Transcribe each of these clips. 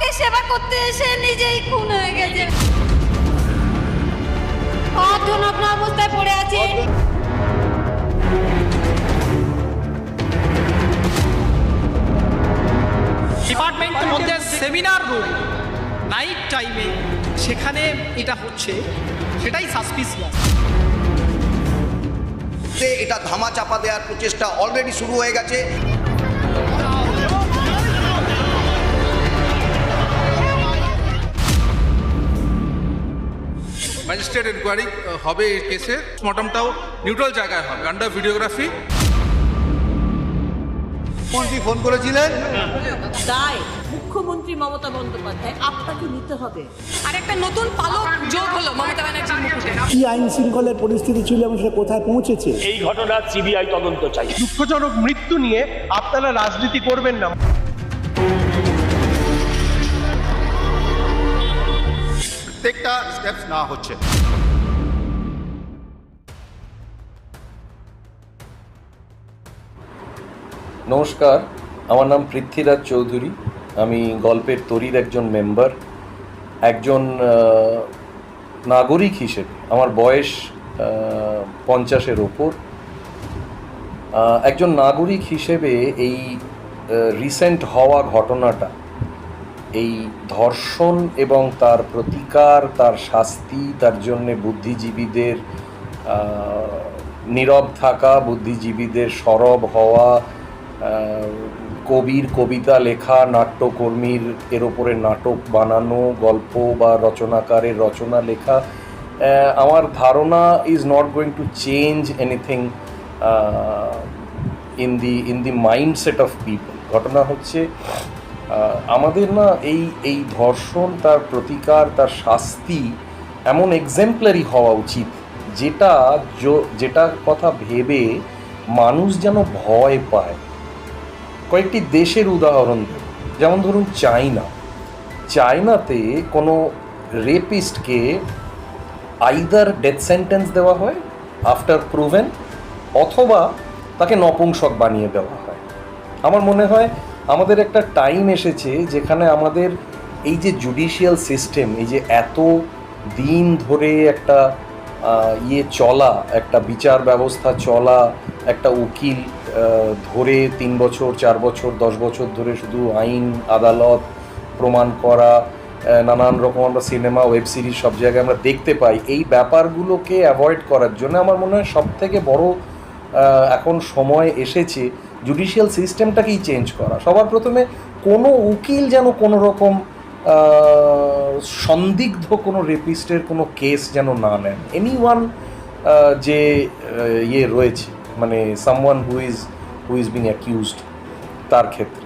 মাকে সেবা করতে এসে নিজেই খুন হয়ে গেছে। 5 জন আপনার অবস্থায় পড়ে আছে। ডিপার্টমেন্টের মধ্যে সেমিনার রুম নাইট টাইমে সেখানে এটা হচ্ছে, সেটাই সাসপিসিয়াস। এটা ধামা চাপা দেওয়ার প্রচেষ্টা অলরেডি শুরু হয়ে গেছে। ম্যাজিস্ট্রেট এনকোয়ারি হবে এই কেসে, পোস্টমর্টমটাও নিউট্রাল জায়গায় হবে, আন্ডার ভিডিওগ্রাফি। মন্ত্রী ফোন করেছিলেন, দায় মুখ্যমন্ত্রী মমতা বন্দ্যোপাধ্যায় আপনাকে নিতে হবে। আর একটা নতুন পালক যোগ হলো মমতা ব্যানার্জির মুকুটে। কি আইন শৃঙ্খলার পরিস্থিতি ছিল এবং সেটা কোথায় পৌঁছেছে? এই ঘটনা সিবিআই তদন্ত চাই। দুঃখজনক মৃত্যু নিয়ে আপনারা রাজনীতি করবেন না। প্রত্যেকটা স্টেপস না হচ্ছে। নমস্কার, আমার নাম পৃথ্বীরাজ চৌধুরী। আমি গল্পের তরীর একজন মেম্বার, একজন নাগরিক হিসেবে। আমার বয়স 50-এর ওপর। একজন নাগরিক হিসেবে এই রিসেন্ট হওয়া ঘটনাটা, এই ধর্ষণ এবং তার প্রতিকার, তার শাস্তি, তার জন্যে বুদ্ধিজীবীদের নীরব থাকা, বুদ্ধিজীবীদের সরব হওয়া, কবির কবিতা লেখা, নাট্যকর্মীর এর ওপরে নাটক বানানো, গল্প বা রচনাকারের রচনা লেখা, আমার ধারণা is not going to change anything in the mindset of people. ঘটনা হচ্ছে আমাদের না এই ধর্ষণ, তার প্রতিকার, তার শাস্তি এমন এক্সাম্পলারি হওয়া উচিত, যেটার কথা ভেবে মানুষ যেন ভয় পায়। কয়েকটি দেশের উদাহরণ দেব, যেমন ধরুন চায়নাতে কোনো রেপিস্টকে আইদার ডেথ সেন্টেন্স দেওয়া হয় আফটার প্রুভেন, অথবা তাকে নপুংসক বানিয়ে দেওয়া হয়। আমার মনে হয় আমাদের একটা টাইম এসেছে যেখানে আমাদের এই যে জুডিশিয়াল সিস্টেম, এই যে এত দিন ধরে একটা চলা, একটা বিচার ব্যবস্থা চলা, একটা উকিল ধরে 3 বছর 4 বছর 10 বছর ধরে শুধু আইন আদালত প্রমাণ করা, নানান রকম আমরা সিনেমা ওয়েব সিরিজ সব জায়গায় আমরা দেখতে পাই। এই ব্যাপারগুলোকে অ্যাভয়েড করার জন্য আমার মনে হয় সবথেকে বড় এখন সময় এসেছে জুডিশিয়াল সিস্টেমটাকেই চেঞ্জ করা। সবার প্রথমে কোনো উকিল যেন কোনো রকম সন্দিগ্ধ কোনো রেপিস্টের কোনো কেস যেন না নেন। এনিওয়ান যে রয়েছে, মানে someone who is being accused, তার ক্ষেত্রে।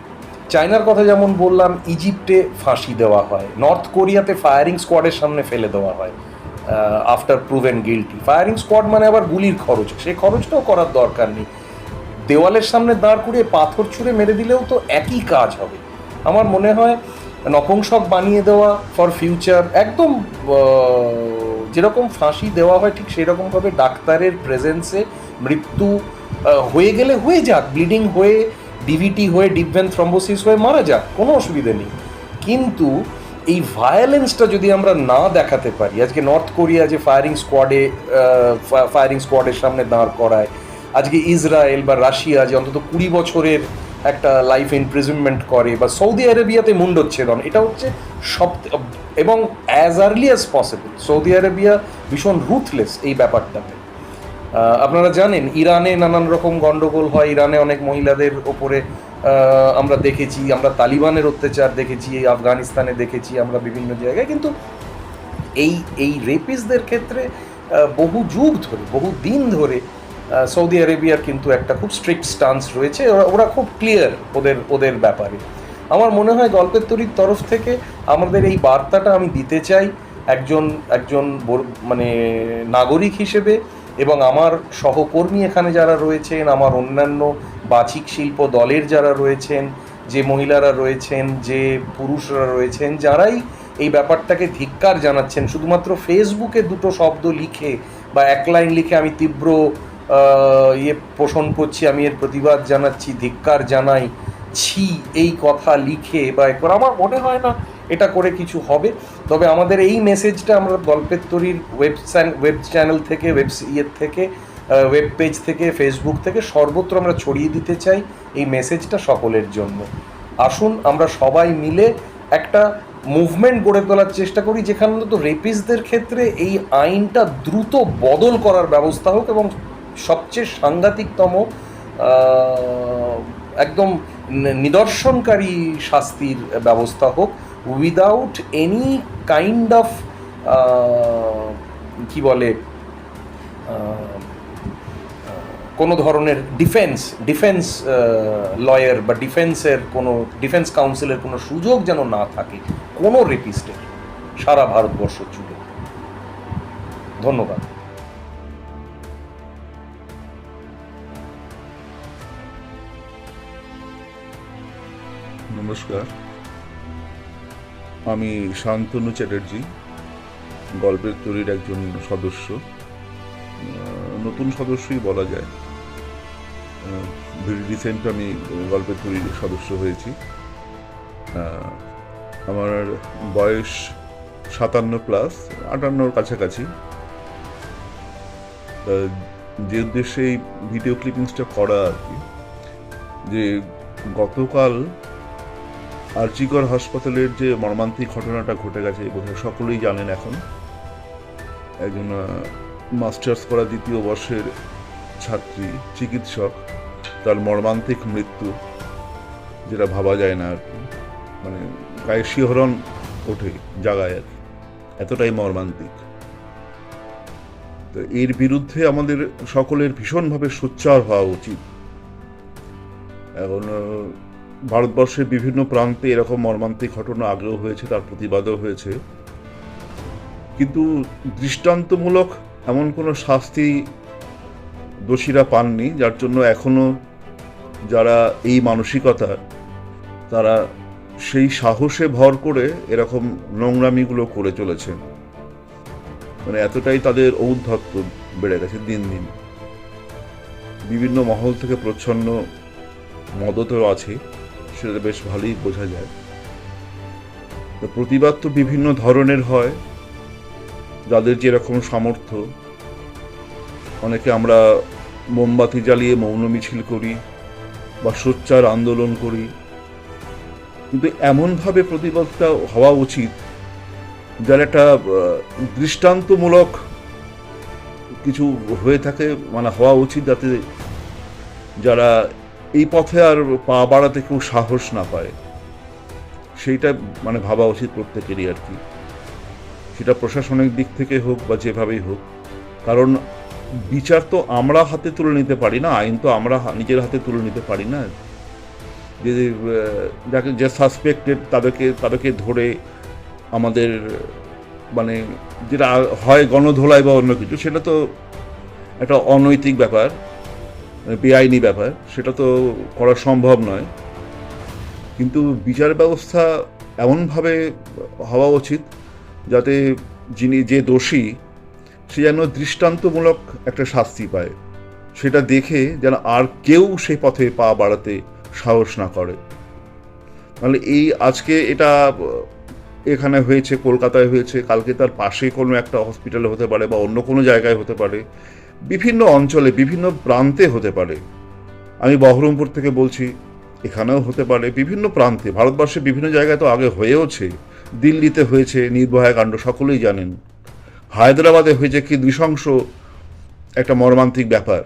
চায়নার কথা যেমন বললাম, ইজিপ্টে ফাঁসি দেওয়া হয়, নর্থ কোরিয়াতে ফায়ারিং স্কোয়াডের সামনে ফেলে দেওয়া হয় after proven guilty. Firing squad মানে আবার গুলির খরচ, সেই খরচটাও করার দরকার নেই। দেওয়ালের সামনে দাঁড় করিয়ে পাথর ছুঁড়ে মেরে দিলেও তো একই কাজ হবে। আমার মনে হয় নপুংসক বানিয়ে দেওয়া ফর ফিউচার, একদম যেরকম ফাঁসি দেওয়া হয় ঠিক সেরকমভাবে ডাক্তারের প্রেজেন্সে মৃত্যু হয়ে গেলে হয়ে যাক, ব্লিডিং হয়ে, ডিভিটি হয়ে, ডিপ ভেন থ্রম্বোসিস হয়ে মারা যাক, কোনো অসুবিধে নেই। কিন্তু এই ভায়োলেন্সটা যদি আমরা না দেখাতে পারি, আজকে নর্থ কোরিয়া যে ফায়ারিং স্কোয়াডের সামনে দাঁড় করায়, আজকে ইসরায়েল বা রাশিয়া যে অন্তত 20 বছরের একটা লাইফ ইমপ্রিজনমেন্ট করে, বা সৌদি আরবিয়াতে মুন্ডচ্ছেদন, এটা হচ্ছে এবং as early as possible. Saudi Arabia ভীষণ রুথলেস এই ব্যাপারটাতে। আপনারা জানেন ইরানে নানান রকম গণ্ডগোল হয়, ইরানে অনেক মহিলাদের ওপরে আমরা দেখেছি, আমরা তালিবানের অত্যাচার দেখেছি, আফগানিস্তানে দেখেছি, আমরা বিভিন্ন জায়গায়। কিন্তু এই রেপিস্টদের ক্ষেত্রে বহু যুগ ধরে, বহু দিন ধরে সৌদি আরবিয়ার কিন্তু একটা খুব স্ট্রিক্ট স্টান্স রয়েছে, ওরা খুব ক্লিয়ার ওদের ব্যাপারে। আমার মনে হয় গল্পের তরীর তরফ থেকে আমাদের এই বার্তাটা আমি দিতে চাই একজন মানে নাগরিক হিসেবে, এবং আমার সহকর্মী এখানে যারা রয়েছেন, আমার অন্যান্য বাচিক শিল্প দলের যারা রয়েছেন, যে মহিলারা রয়েছেন, যে পুরুষরা রয়েছেন, যারাই এই ব্যাপারটাকে ধিক্কার জানাচ্ছেন, শুধুমাত্র ফেসবুকে 2 শব্দ লিখে বা 1 লাইন লিখে আমি তীব্র পোষণ করছি, আমি এর প্রতিবাদ জানাচ্ছি, ধিক্কার জানাই, ছি এই কথা লিখে বা এ করে আমার মনে হয় না এটা করে কিছু হবে। তবে আমাদের এই মেসেজটা আমরা গল্পের তরীর ওয়েব চ্যানেল থেকে ওয়েব পেজ থেকে ফেসবুক থেকে সর্বত্র আমরা ছড়িয়ে দিতে চাই এই মেসেজটা সকলের জন্য। আসুন আমরা সবাই মিলে একটা মুভমেন্ট গড়ে তোলার চেষ্টা করি যেখানে তো রেপিস্টদের ক্ষেত্রে এই আইনটা দ্রুত বদল করার ব্যবস্থা হোক এবং সবচেয়ে সাংঘাতিকতম একদম নিদর্শনকারী শাস্তির ব্যবস্থা হোক উইদাউট এনি কাইন্ড অফ কি বলে কোনো ধরনের ডিফেন্স লয়ার বা ডিফেন্স কাউন্সিলের কোনো সুযোগ যেন না থাকে কোনো রেপিস্টের সারা ভারতবর্ষ জুড়ে। ধন্যবাদ। নমস্কার, আমি শান্তনু চ্যাটার্জি, গল্পের তরীর একজন সদস্য, নতুন সদস্যই বলা যায়। ভেরি রিসেন্ট আমি গল্পের তরীর সদস্য হয়েছি। আমার বয়স 57+, 58-র কাছাকাছি। যে উদ্দেশ্যে এই ভিডিও ক্লিপিংসটা করা আর কি, যে গতকাল আরজিকর হাসপাতালের যে মর্মান্তিক ঘটনাটা ঘটে গেছে বোধহয় সকলেই জানেন। এখন একজন মাস্টার্স করা 2য় বর্ষের ছাত্রী চিকিৎসক, তার মর্মান্তিক মৃত্যু, যেটা ভাবা যায় না আর কি, মানে গায়ে শিহরণ ওঠে জাগায় আর কি, এতটাই মর্মান্তিক। তো এর বিরুদ্ধে আমাদের সকলের ভীষণভাবে সোচ্চার হওয়া উচিত। এখন ভারতবর্ষের বিভিন্ন প্রান্তে এরকম মর্মান্তিক ঘটনা আগেও হয়েছে, তার প্রতিবাদও হয়েছে, কিন্তু দৃষ্টান্তমূলক এমন কোনো শাস্তি দোষীরা পাননি, যার জন্য এখনো যারা এই মানসিকতা, তারা সেই সাহসে ভর করে এরকম নোংরামিগুলো করে চলেছে। মানে এতটাই তাদের ঔদ্ধত্য বেড়ে গেছে দিন দিন। বিভিন্ন মহল থেকে প্রচ্ছন্ন মদতও আছে, সেটা বেশ ভালোই বোঝা যায়। তো প্রতিবাদ তো বিভিন্ন ধরনের হয়, যাদের যেরকম সামর্থ্য। অনেকে আমরা মোমবাতি জ্বালিয়ে মৌন মিছিল করি বা সোচ্চার আন্দোলন করি, কিন্তু এমনভাবে প্রতিবাদটা হওয়া উচিত যার একটা দৃষ্টান্তমূলক কিছু হয়ে থাকে, মানে হওয়া উচিত, যাতে যারা এই পথে আর পা বাড়াতে কেউ সাহস না পায়। সেইটা মানে ভাবা উচিত প্রত্যেকেরই আর কি, সেটা প্রশাসনিক দিক থেকে হোক বা যেভাবেই হোক। কারণ বিচার তো আমরা হাতে তুলে নিতে পারি না, আইন তো আমরা নিজের হাতে তুলে নিতে পারি না। যে সাসপেক্টেড তাদেরকে ধরে আমাদের মানে যেটা হয় গণধোলাই বা অন্য কিছু, সেটা তো একটা অনৈতিক ব্যাপার, বেআইনি ব্যাপার, সেটা তো করা সম্ভব নয়। কিন্তু বিচার ব্যবস্থা এমনভাবে হওয়া উচিত যাতে যে দোষী, সে যেন দৃষ্টান্তমূলক একটা শাস্তি পায়, সেটা দেখে যেন আর কেউ সেই পথে পা বাড়াতে সাহস না করে। তাহলে এই আজকে এটা এখানে হয়েছে, কলকাতায় হয়েছে, কালকে তার পাশে কোনো একটা হসপিটালে হতে পারে বা অন্য কোনো জায়গায় হতে পারে, বিভিন্ন অঞ্চলে বিভিন্ন প্রান্তে হতে পারে। আমি বহরমপুর থেকে বলছি, এখানেও হতে পারে, বিভিন্ন প্রান্তে ভারতবর্ষে বিভিন্ন জায়গায় তো আগে হয়েওছে। দিল্লিতে হয়েছে নির্ভয়া কাণ্ড, সকলেই জানেন। হায়দ্রাবাদে হয়েছে কি নৃশংস একটা মর্মান্তিক ব্যাপার,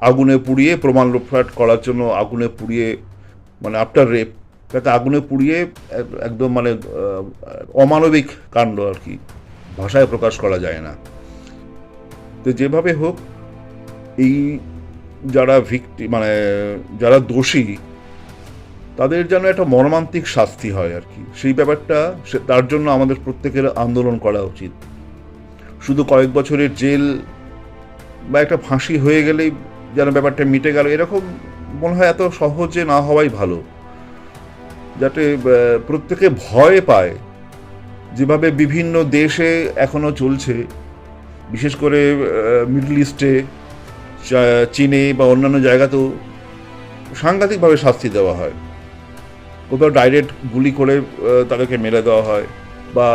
আগুনে পুড়িয়ে প্রমাণ লোপাট করার জন্য আগুনে পুড়িয়ে, মানে আফটার রেপ, তাতে আগুনে পুড়িয়ে একদম মানে অমানবিক কাণ্ড আর কি, ভাষায় প্রকাশ করা যায় না। তো যেভাবে হোক এই যারা মানে যারা দোষী, তাদের যেন একটা মর্মান্তিক শাস্তি হয় আর কি, সেই ব্যাপারটা তার জন্য আমাদের প্রত্যেকের আন্দোলন করা উচিত। শুধু কয়েক বছরের জেল বা একটা ফাঁসি হয়ে গেলেই যেন ব্যাপারটা মিটে গেল, এরকম মনে হয় এত সহজে না হওয়াই ভালো, যাতে প্রত্যেকে ভয় পায়। যেভাবে বিভিন্ন দেশে এখনো চলছে, বিশেষ করে মিডল ইস্টে, চীনে বা অন্যান্য জায়গাতেও সাংঘাতিকভাবে শাস্তি দেওয়া হয়। কোথাও ডাইরেক্ট গুলি করে তাদেরকে মেরে দেওয়া হয়, বা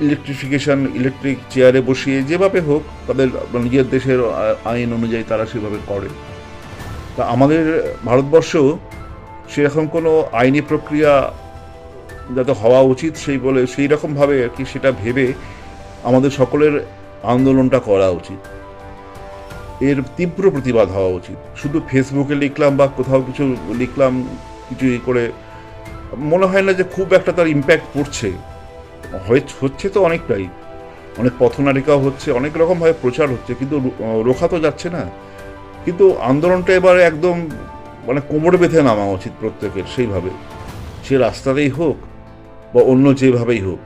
ইলেকট্রিফিকেশন, ইলেকট্রিক চেয়ারে বসিয়ে যেভাবে হোক তাদের নিজের দেশের আইন অনুযায়ী তারা সেভাবে করে। তা আমাদের ভারতবর্ষেও সেরকম কোনো আইনি প্রক্রিয়া যাতে হওয়া উচিত সেই রকমভাবে আর কি সেটা ভেবে আমাদের সকলের আন্দোলনটা করা উচিত, এর তীব্র প্রতিবাদ হওয়া উচিত। শুধু ফেসবুকে লিখলাম বা কোথাও কিছু লিখলাম, কিছু করে মনে হয় না যে খুব একটা তার ইম্প্যাক্ট পড়ছে। হচ্ছে তো অনেকটাই, অনেক পথনাটিকাও হচ্ছে, অনেক রকমভাবে প্রচার হচ্ছে, কিন্তু রোখা তো যাচ্ছে না। কিন্তু আন্দোলনটা এবারে একদম মানে কোমর বেঁধে নামা উচিত প্রত্যেকের, সেইভাবে সে রাস্তাতেই হোক বা অন্য যেভাবেই হোক।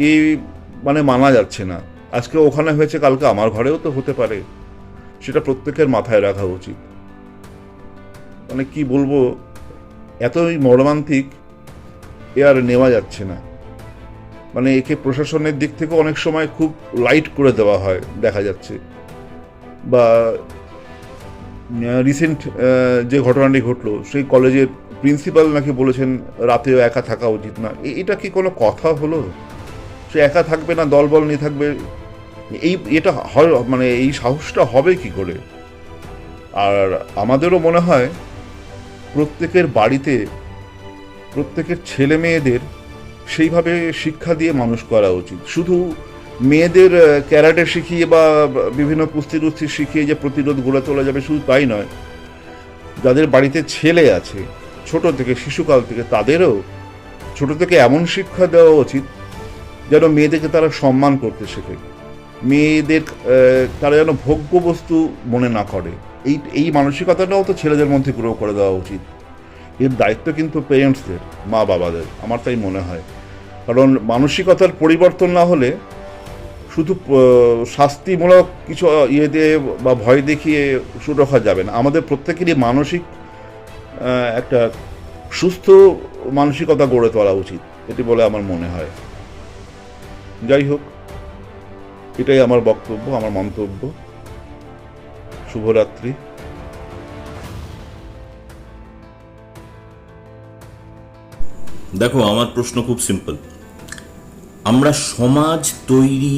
এই মানে মানা যাচ্ছে না, আজকে ওখানে হয়েছে কালকে আমার ঘরেও তো হতে পারে, সেটা প্রত্যেকের মাথায় রাখা উচিত। মানে কি বলবো, এতই মর্মান্তিক, এ আর নেওয়া যাচ্ছে না। মানে একে প্রশাসনের দিক থেকে অনেক সময় খুব লাইট করে দেওয়া হয় দেখা যাচ্ছে। বা রিসেন্ট যে ঘটনাটি ঘটলো, সেই কলেজের প্রিন্সিপাল নাকি বলেছেন রাতেও একা থাকা উচিত না। এটা কি কোনো কথা হলো? সে একা থাকবে না, দলবল নিয়ে থাকবে, এটা হয় মানে এই সাহসটা হবে কি করে? আর আমাদেরও মনে হয় প্রত্যেকের বাড়িতে প্রত্যেকের ছেলে মেয়েদের সেইভাবে শিক্ষা দিয়ে মানুষ করা উচিত। শুধু মেয়েদের ক্যারাটে শিখিয়ে বা বিভিন্ন কুস্তি টুস্তি শিখিয়ে যে প্রতিরোধ গড়ে তোলা যাবে শুধু তাই নয়, যাদের বাড়িতে ছেলে আছে ছোট থেকে, শিশুকাল থেকে, তাদেরও ছোট থেকে এমন শিক্ষা দেওয়া উচিত যেন মেয়েদেরকে তারা সম্মান করতে শেখে, মেয়েদের তারা যেন ভোগ্য বস্তু মনে না করে। এই মানসিকতাটাও তো ছেলেদের মধ্যে গ্রো করে দেওয়া উচিত। এর দায়িত্ব কিন্তু পেরেন্টসদের, মা বাবাদের, আমার তাই মনে হয়। কারণ মানসিকতার পরিবর্তন না হলে শুধু শাস্তিমূলক কিছু ইয়ে দিয়ে বা ভয় দেখিয়ে সুরক্ষা যাবে না। আমাদের প্রত্যেকেরই মানসিক একটা সুস্থ মানসিকতা গড়ে তোলা উচিত, এটি বলে আমার মনে হয়। যাই হোক, এটাই আমার বক্তব্য, আমার মন্তব্য। শুভরাত্রি। দেখো, আমার প্রশ্ন খুব সিম্পল। আমরা সমাজ তৈরি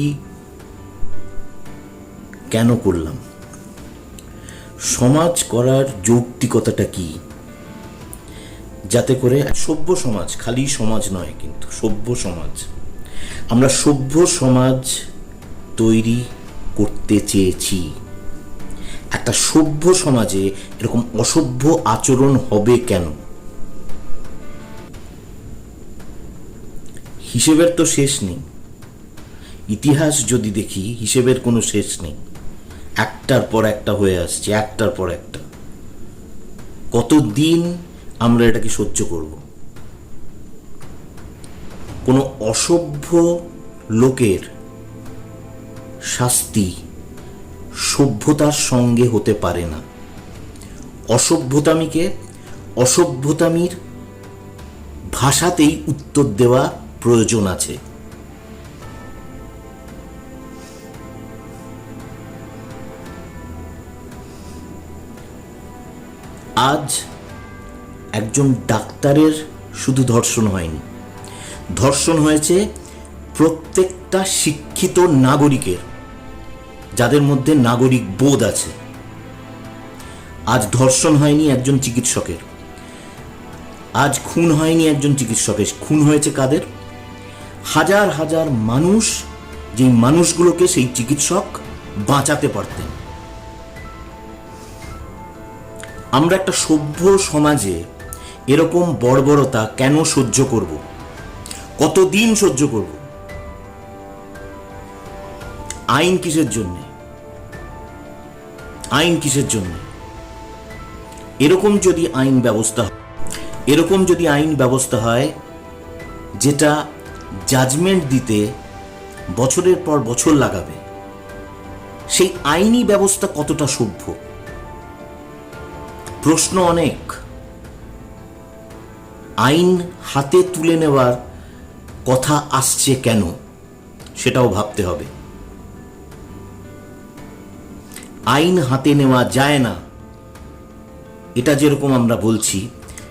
কেন করলাম? সমাজ করার যৌক্তিকতাটা কি? যাতে করে সভ্য সমাজ, খালি সমাজ নয় কিন্তু সভ্য সমাজ, আমরা সভ্য সমাজ তৈরি করতে চেয়েছি। একটা সভ্য সমাজে এরকম অসভ্য আচরণ হবে কেন? হিসেবের তো শেষ নেই। ইতিহাস যদি দেখি, হিসেবের কোনো শেষ নেই। একটার পর একটা হয়ে আসছে, একটার পর একটা। কতদিন আমরা এটাকে সহ্য করব? কোনো অসভ্য লোকের শাস্তি সভ্যতার সঙ্গে হতে পারে না। অসভ্যতামীকে অসভ্যতামীর ভাষাতেই উত্তর দেওয়া প্রয়োজন আছে। আজ একজন ডাক্তারের শুধু ধর্ষণ হয়নি, ধর্ষণ হয়েছে প্রত্যেকটা শিক্ষিত নাগরিকের, যাদের মধ্যে নাগরিক বোধ আছে। আজ ধর্ষণ হয়নি একজন চিকিৎসকের, আজ খুন হয়নি একজন চিকিৎসকের, খুন হয়েছে কাদের? হাজার হাজার মানুষ, যেই মানুষগুলোকে সেই চিকিৎসক বাঁচাতে পারতেন। আমরা একটা সভ্য সমাজে এরকম বর্বরতা কেন সহ্য করব? কতদিন সহ্য করব? আইন কিসের জন্য? আইন কিসের জন্য? এরকম যদি আইন ব্যবস্থা হয় যেটা জাজমেন্ট দিতে বছরের পর বছর লাগাবে, সেই আইনি ব্যবস্থা কতটা সভ্য? প্রশ্ন অনেক। আইন হাতে তুলে নেওয়ার কথা আসছে কেন, সেটাও ভাবতে হবে। আইন হাতে নেওয়া যায় না, এটা যেরকম আমরা বলছি,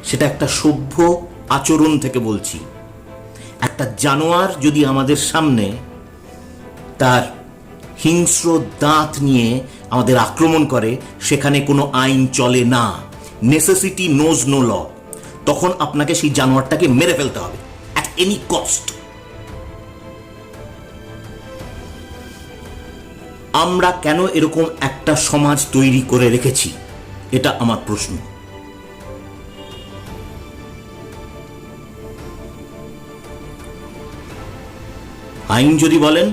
সেটা একটা সভ্য আচরণ থেকে বলছি। একটা জানোয়ার যদি আমাদের সামনে তার হিংস্র দাঁত নিয়ে আমাদের আক্রমণ করে, সেখানে কোনো আইন চলে না। Necessity knows no law. তখন আপনাকে সেই জানোয়ারটাকে মেরে ফেলতে হবে অ্যাট এনি কস্ট। আমরা কেন এরকম একটা সমাজ তৈরি করে রেখেছি, এটা আমার প্রশ্ন। আইন যদি বলেন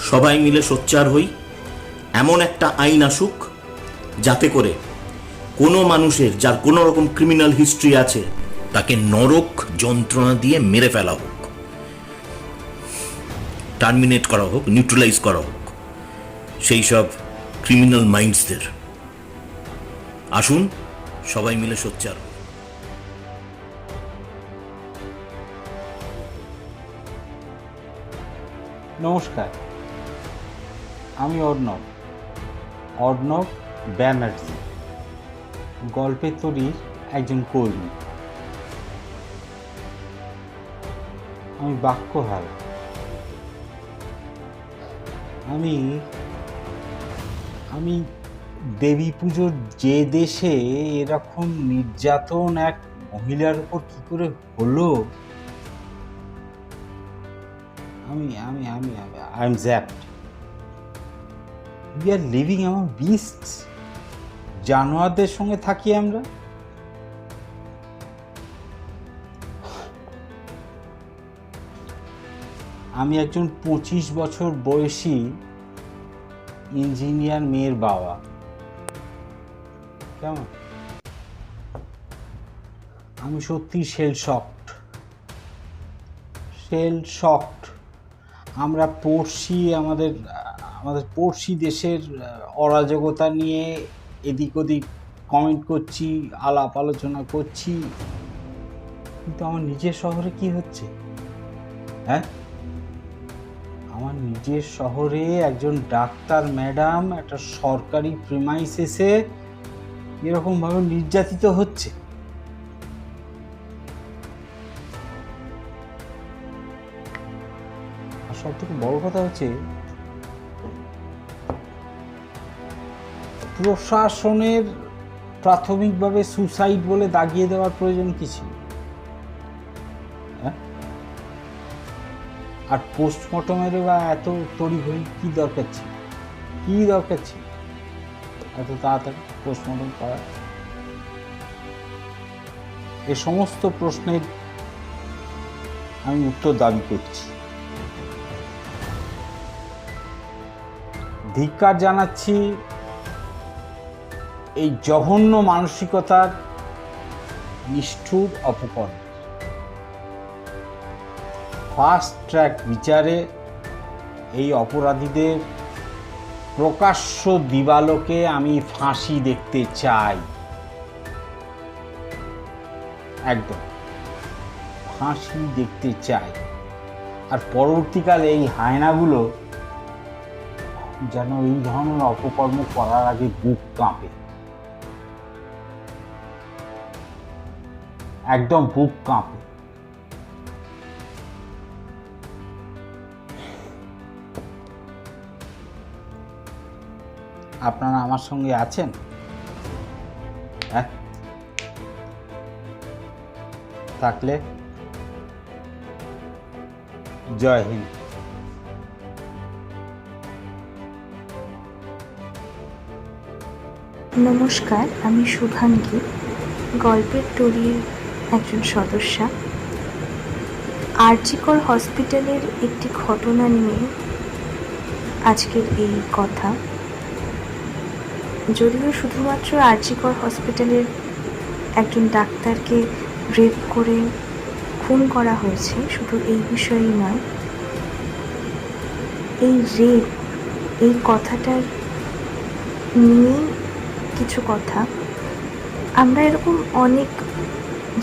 সবাই মিলে সোচ্চার হই, এমন একটা আইন আসুক যাতে করে কোনো মানুষের যার কোনো রকম ক্রিমিনাল হিস্ট্রি আছে তাকে নরক যন্ত্রণা দিয়ে মেরে ফেলা হোক, টার্মিনেট করা হোক, নিউট্রালাইজ করা হোক সেই সব ক্রিমিনাল মাইন্ডসদের। আসুন সবাই মিলে সোচ্চার। নমস্কার, আমি অর্ণব ব্যানার্জি, গল্পের তরীর একজন কর্মী। আমি বাক্যহারা। আমি দেবী পুজোর যে দেশে এরকম নির্যাতন এক মহিলার উপর কি করে হলো, I am zapped. We are living among beasts. জানোয়ারদের সঙ্গে থাকি আমরা। আমি একজন 25 বছর বয়সী ইঞ্জিনিয়ার মেয়ের বাবা। কেমন? আমি সত্যি শেল শকড। আমরা আমাদের পড়শি দেশের অরাজকতা নিয়ে এদিক ওদিক কমেন্ট করছি, আলাপ আলোচনা করছি, কিন্তু আমার নিজের শহরে কি হচ্ছে? হ্যাঁ, আমার নিজের শহরে একজন ডাক্তার ম্যাডাম একটা সরকারি প্রিমাইসেসে এরকমভাবে নির্যাতিত হচ্ছে। সব থেকে বড় কথা হচ্ছে প্রশাসনের প্রাথমিকভাবে সুসাইড বলে দাগিয়ে দেওয়ার প্রয়োজন কি ছিল? আর পোস্টমর্টমের বা এত তড়িঘড়ি কি দরকার ছিল? এত তাড়াতাড়ি পোস্টমর্টম করা? এ সমস্ত প্রশ্নের আমি উত্তর দাবি করছি। ধিক্কার জানাচ্ছি এই জঘন্য মানসিকতার নিষ্ঠুর অপকর্ম। ফাস্ট ট্র্যাক বিচারে এই অপরাধীদের প্রকাশ্য দিবালোকে আমি ফাঁসি দেখতে চাই। একদম ফাঁসি দেখতে চাই। আর পরবর্তীকালে এই হায়নাগুলো যেন এই ধরনের অপকর্ম করার আগে বুক কাঁপে, একদম বুক কাঁপে। আপনারা আমার সঙ্গে আছেন? হ্যাঁ, থাকলে জয় হিন্দ। নমস্কার, আমি শুভাঙ্গী, গল্পের তরীর একজন সদস্যা। আরজিকর হসপিটালের একটি ঘটনা নিয়ে আজকের এই কথা। যদিও শুধুমাত্র আরজিকর হসপিটালের একজন ডাক্তারকে রেপ করে খুন করা হয়েছে, শুধু এই বিষয়েই নয়, এই রেপ, এই কথাটার নিয়ে কিছু কথা। আমরা এরকম অনেক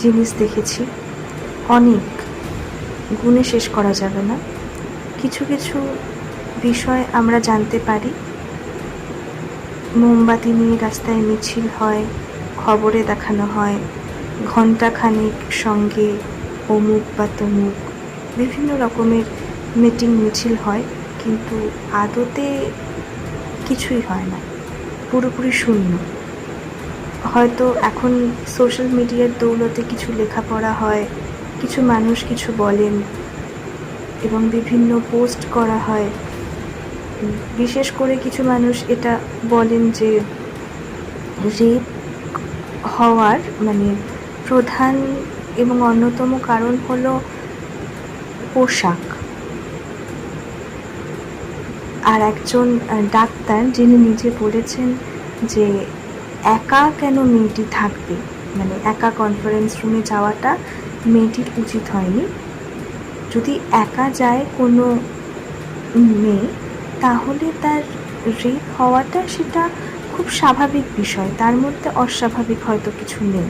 জিনিস দেখেছি, অনেক, গুণে শেষ করা যাবে না। কিছু কিছু বিষয় আমরা জানতে পারি। মোমবাতি নিয়ে রাস্তায় মিছিল হয়, খবরে দেখানো হয়, ঘণ্টাখানেক সঙ্গে অমুক বা তমুক বিভিন্ন রকমের মিটিং মিছিল হয়, কিন্তু আদতে কিছুই হয় না, পুরোপুরি শূন্য। হয়তো এখন সোশ্যাল মিডিয়ার দৌলতে কিছু লেখাপড়া হয়, কিছু মানুষ কিছু বলেন এবং বিভিন্ন পোস্ট করা হয়। বিশেষ করে কিছু মানুষ এটা বলেন যে রেপ হওয়ার মানে প্রধান এবং অন্যতম কারণ হলো পোশাক। আর একজন ডাক্তার যিনি নিজে বলেছেন যে একা কেন মেয়েটি থাকবে, মানে একা কনফারেন্স রুমে যাওয়াটা মেয়েটির উচিত হয়নি। যদি একা যায় কোনো মেয়ে তাহলে তার রেপ হওয়াটা সেটা খুব স্বাভাবিক বিষয়, তার মধ্যে অস্বাভাবিক হয়তো কিছু নেই।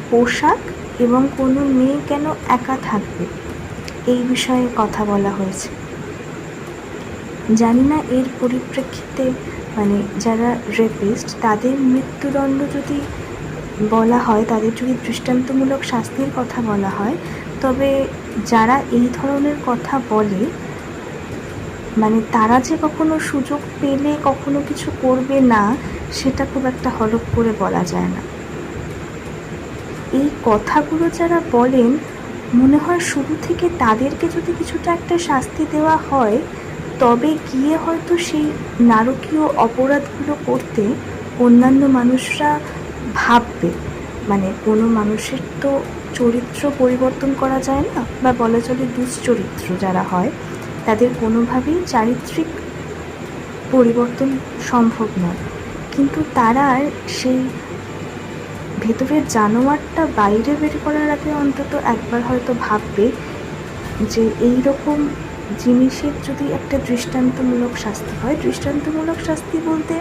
পোশাক এবং কোনো মেয়ে কেন একা থাকবে এই বিষয়ে কথা বলা হয়েছে। জানি না এর পরিপ্রেক্ষিতে মানে যারা রেপিস্ট তাদের মৃত্যুদণ্ড যদি বলা হয়, তাদের যদি দৃষ্টান্তমূলক শাস্তির কথা বলা হয়, তবে যারা এই ধরনের কথা বলে মানে তারা যে কখনো সুযোগ পেলে কখনো কিছু করবে না সেটা খুব একটা হলফ করে বলা যায় না। এই কথাগুলো যারা বলেন মনে হয় শুরু থেকে তাদেরকে যদি কিছুটা একটা শাস্তি দেওয়া হয় তবে গিয়ে হয়তো সেই নারকীয় অপরাধগুলো করতে অন্যান্য মানুষরা ভাববে। মানে কোনো মানুষের তো চরিত্র পরিবর্তন করা যায় না, বা বলা চলে দুশ্চরিত্র যারা হয় তাদের কোনোভাবেই চারিত্রিক পরিবর্তন সম্ভব নয়, কিন্তু তারা সেই ভেতরের জানোয়ারটা বাইরে বের করার আগে অন্তত একবার হয়তো ভাববে যে এই রকম জিনিসের যদি একটা দৃষ্টান্তমূলক শাস্তি হয়। দৃষ্টান্তমূলক শাস্তি বলতে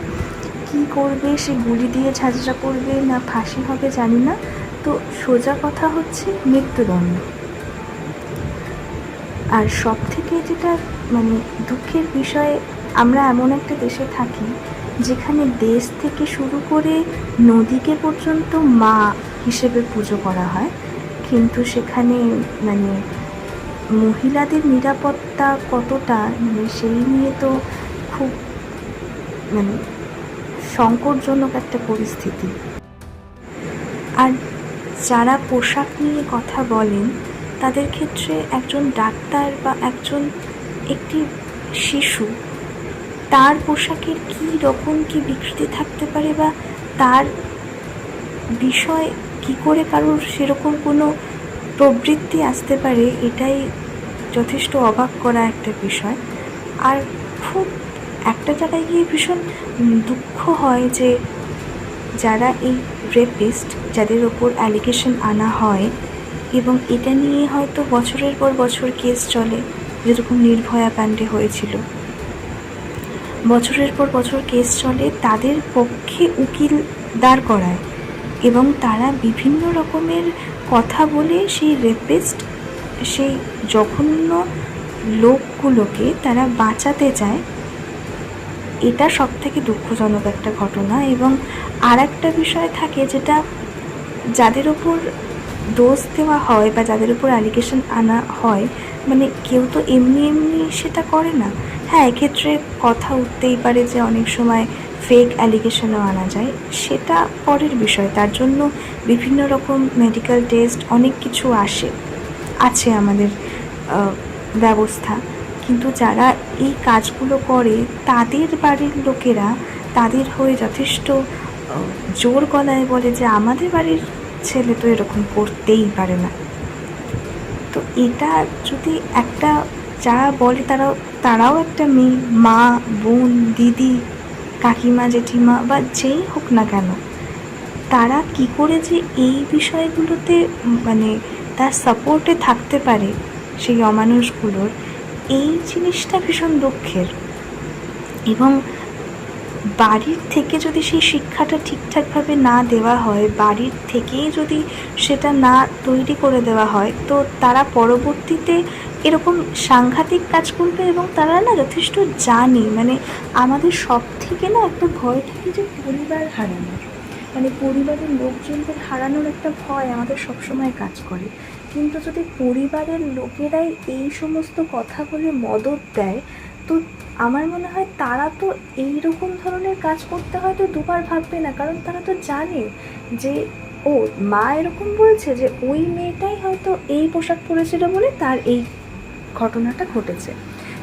কি করবে, সে গুলি দিয়ে ঝাঁঝরা করবে না ফাঁসি হবে জানি না, তো সোজা কথা হচ্ছে মৃত্যুদণ্ড। আর সব থেকে যেটা মানে দুঃখের বিষয়, আমরা এমন একটা দেশে থাকি যেখানে দেশ থেকে শুরু করে নদীকে পর্যন্ত মা হিসেবে পুজো করা হয়, কিন্তু সেখানে মানে মহিলাদের নিরাপত্তা কতটা মানে সেই নিয়ে তো খুব মানে সংকটজনক একটা পরিস্থিতি। আর যারা পোশাক নিয়ে কথা বলেন তাদের ক্ষেত্রে একজন ডাক্তার বা একটি শিশু তার পোশাকের কী রকম কী বিকৃতি থাকতে পারে বা তার বিষয় কি করে কারোর সেরকম কোনো প্রবৃত্তি আসতে পারে, এটাই যথেষ্ট অবাক করা একটা বিষয়। আর খুব একটা জায়গায় গিয়ে ভীষণ দুঃখ হয় যে যারা এই রেপিস্ট যাদের ওপর অ্যালিগেশন আনা হয় এবং এটা নিয়ে হয়তো বছরের পর বছর কেস চলে, যেরকম নির্ভয়া কাণ্ডে হয়েছিল, বছরের পর বছর কেস চলে, তাদের পক্ষে উকিল দাঁড় করায় এবং তারা বিভিন্ন রকমের কথা বলে সেই রেপিস্ট সেই জঘন্য লোকগুলোকে তারা বাঁচাতে চায়। এটা সব থেকে দুঃখজনক একটা ঘটনা। এবং আর একটা বিষয় থাকে যেটা যাদের ওপর দোষ দেওয়া হয় বা যাদের উপর অ্যালিগেশন আনা হয়, মানে কেউ তো এমনি এমনি সেটা করে না। হ্যাঁ, এক্ষেত্রে কথা উঠতেই পারে যে অনেক সময় ফেক অ্যালিগেশনও আনা যায়, সেটা পরের বিষয়, তার জন্য বিভিন্ন রকম মেডিকেল টেস্ট অনেক কিছু আছে আমাদের ব্যবস্থা। কিন্তু যারা এই কাজগুলো করে তাদের বাড়ির লোকেরা তাদের হয়ে যথেষ্ট জোর গলায় বলে যে আমাদের বাড়ির ছেলে তো এরকম করতেই পারে না। তো এটা যদি একটা যারা বলে তারাও একটা মেয়ে, মা, বোন, দিদি, কাকিমা, জেঠিমা বা যেই হোক না কেন, তারা কি করে যে এই বিষয়গুলোতে মানে তার সাপোর্টে থাকতে পারে সেই অমানুষগুলোর, এই জিনিসটা ভীষণ দুঃখের। এবং বাড়ির থেকে যদি সেই শিক্ষাটা ঠিকঠাকভাবে না দেওয়া হয়, বাড়ির থেকেই যদি সেটা না তৈরি করে দেওয়া হয়, তো তারা পরবর্তীতে এরকম সাংঘাতিক কাজ করবে। এবং তারা না যথেষ্ট জানে, মানে আমাদের সব থেকে না একটা ভয় থাকে যে পরিবার হারানোর, মানে পরিবারের লোকজনদের হারানোর একটা ভয় আমাদের সবসময় কাজ করে। কিন্তু যদি পরিবারের লোকেরাই এই সমস্ত কথা বলে মদত দেয়, তো আমার মনে হয় তারা তো এই রকম ধরনের কাজ করতে হয়তো দুবার ভাববে না, কারণ তারা তো জানে যে ও মা এরকম বলছে যে ওই মেয়েটাই হয়তো এই পোশাক পরেছিল বলে তার এই ঘটনাটা ঘটেছে।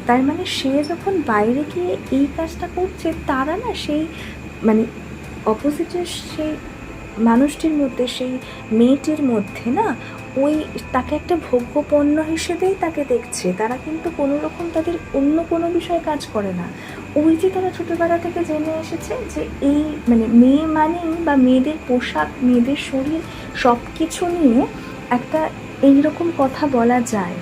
তার মানে সে যখন বাইরে গিয়ে এই কাজটা করছে, তারা না সেই মানে অপোজিটের সেই মানুষটির মধ্যে, সেই মেয়েটির মধ্যে না ওই তাকে একটা ভোগ্যপণ্য হিসেবেই তাকে দেখছে। তারা কিন্তু কোনো রকম তাদের অন্য কোনো বিষয়ে কাজ করে না। ওই যে তারা ছোটোবেলা থেকে জেনে এসেছে যে এই মানে মেয়ে মানেই বা মেয়েদের পোশাক, মেয়েদের শরীর সব কিছু নিয়ে একটা এইরকম কথা বলা যায়।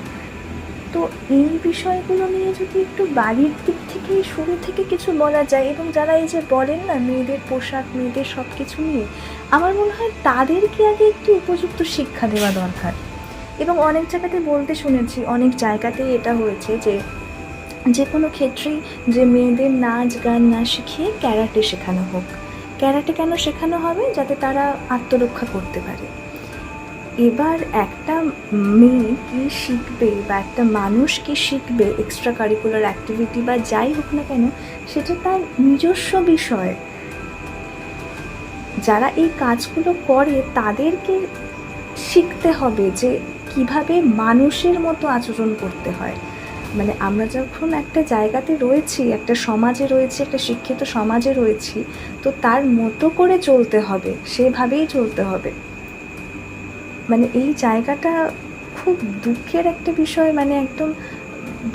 তো এই বিষয়গুলো নিয়ে যদি একটু বাড়ির দিক থেকেই শুরু থেকে কিছু বলা যায়, এবং যারা এই যে বলেন না মেয়েদের পোশাক, মেয়েদের সব কিছু নিয়ে, আমার মনে হয় তাদেরকে আগে একটু উপযুক্ত শিক্ষা দেওয়া দরকার। এবং অনেক জায়গাতে বলতে শুনেছি, অনেক জায়গাতেই এটা হয়েছে যে কোনো ক্ষেত্রেই যে মেয়েদের নাচ গান না শিখিয়ে ক্যারাটে শেখানো হোক। ক্যারাটে কেন শেখানো হবে? যাতে তারা আত্মরক্ষা করতে পারে। এবার একটা মেয়ে কি শিখবে বা একটা মানুষ কি শিখবে এক্সট্রা কারিকুলার অ্যাক্টিভিটি বা যাই হোক না কেন, সেটা তার নিজস্ব বিষয়। যারা এই কাজগুলো করে তাদেরকে শিখতে হবে যে কিভাবে মানুষের মতো আচরণ করতে হয়। মানে আমরা যখন একটা জায়গাতে রয়েছি, একটা সমাজে রয়েছি, একটা শিক্ষিত সমাজে রয়েছি, তো তার মতো করে চলতে হবে, সেভাবেই চলতে হবে। মানে এই জায়গাটা খুব দুঃখের একটা বিষয়, মানে একদম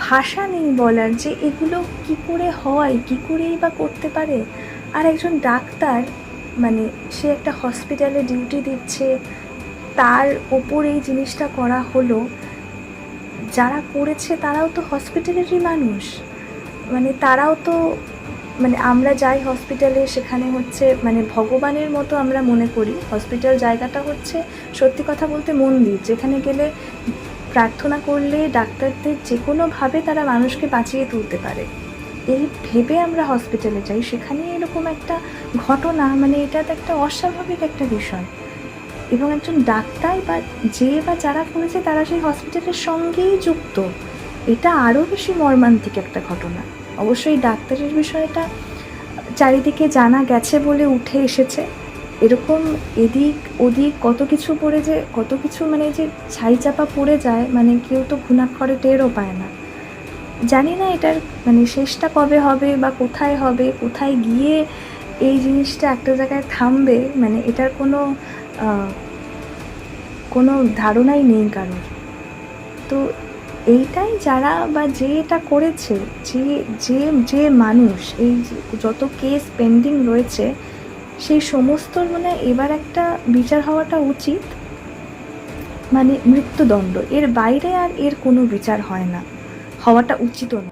ভাষা নেই বলার যে এগুলো কি করে হয়, কি করেই বা করতে পারে। আর একজন ডাক্তার, মানে সে একটা হসপিটালে ডিউটি দিচ্ছে, তার ওপর এই জিনিসটা করা হলো। যারা করেছে তারাও তো হসপিটালেরই মানুষ, মানে তারাও তো মানে আমরা যাই হসপিটালে, সেখানে হচ্ছে মানে ভগবানের মতো আমরা মনে করি। হসপিটাল জায়গাটা হচ্ছে সত্যি কথা বলতে মন্দির, যেখানে গেলে প্রার্থনা করলে ডাক্তারদের যে কোনোভাবে তারা মানুষকে বাঁচিয়ে তুলতে পারে, এই ভেবে আমরা হসপিটালে যাই। সেখানে এরকম একটা ঘটনা, মানে এটা তো একটা অস্বাভাবিক একটা বিষয়। এবং একজন ডাক্তার বা যারা করেছে তারা সেই হসপিটালের সঙ্গেই যুক্ত, এটা আরও বেশি মর্মান্তিক একটা ঘটনা। অবশ্যই ডাক্তারের বিষয়টা চারিদিকে জানা গেছে বলে উঠে এসেছে। এরকম এদিক ওদিক কত কিছু পড়ে, যে কত কিছু মানে যে ছাই চাপা পড়ে যায়, মানে কেউ তো ঘুণাক্ষরে টেরও পায় না। জানি না এটার মানে শেষটা কবে হবে বা কোথায় হবে, কোথায় গিয়ে এই জিনিসটা একটা জায়গায় থামবে, মানে এটার কোনো ধারণাই নেই কারোর। তো এইটাই যারা বা যে এটা করেছে, যে মানুষ, এই যত কেস পেন্ডিং রয়েছে, সেই সমস্ত মানে এবার একটা বিচার হওয়াটা উচিত, মানে মৃত্যুদণ্ড। এর বাইরে আর এর কোনো বিচার হয় না, হওয়াটা উচিতও না।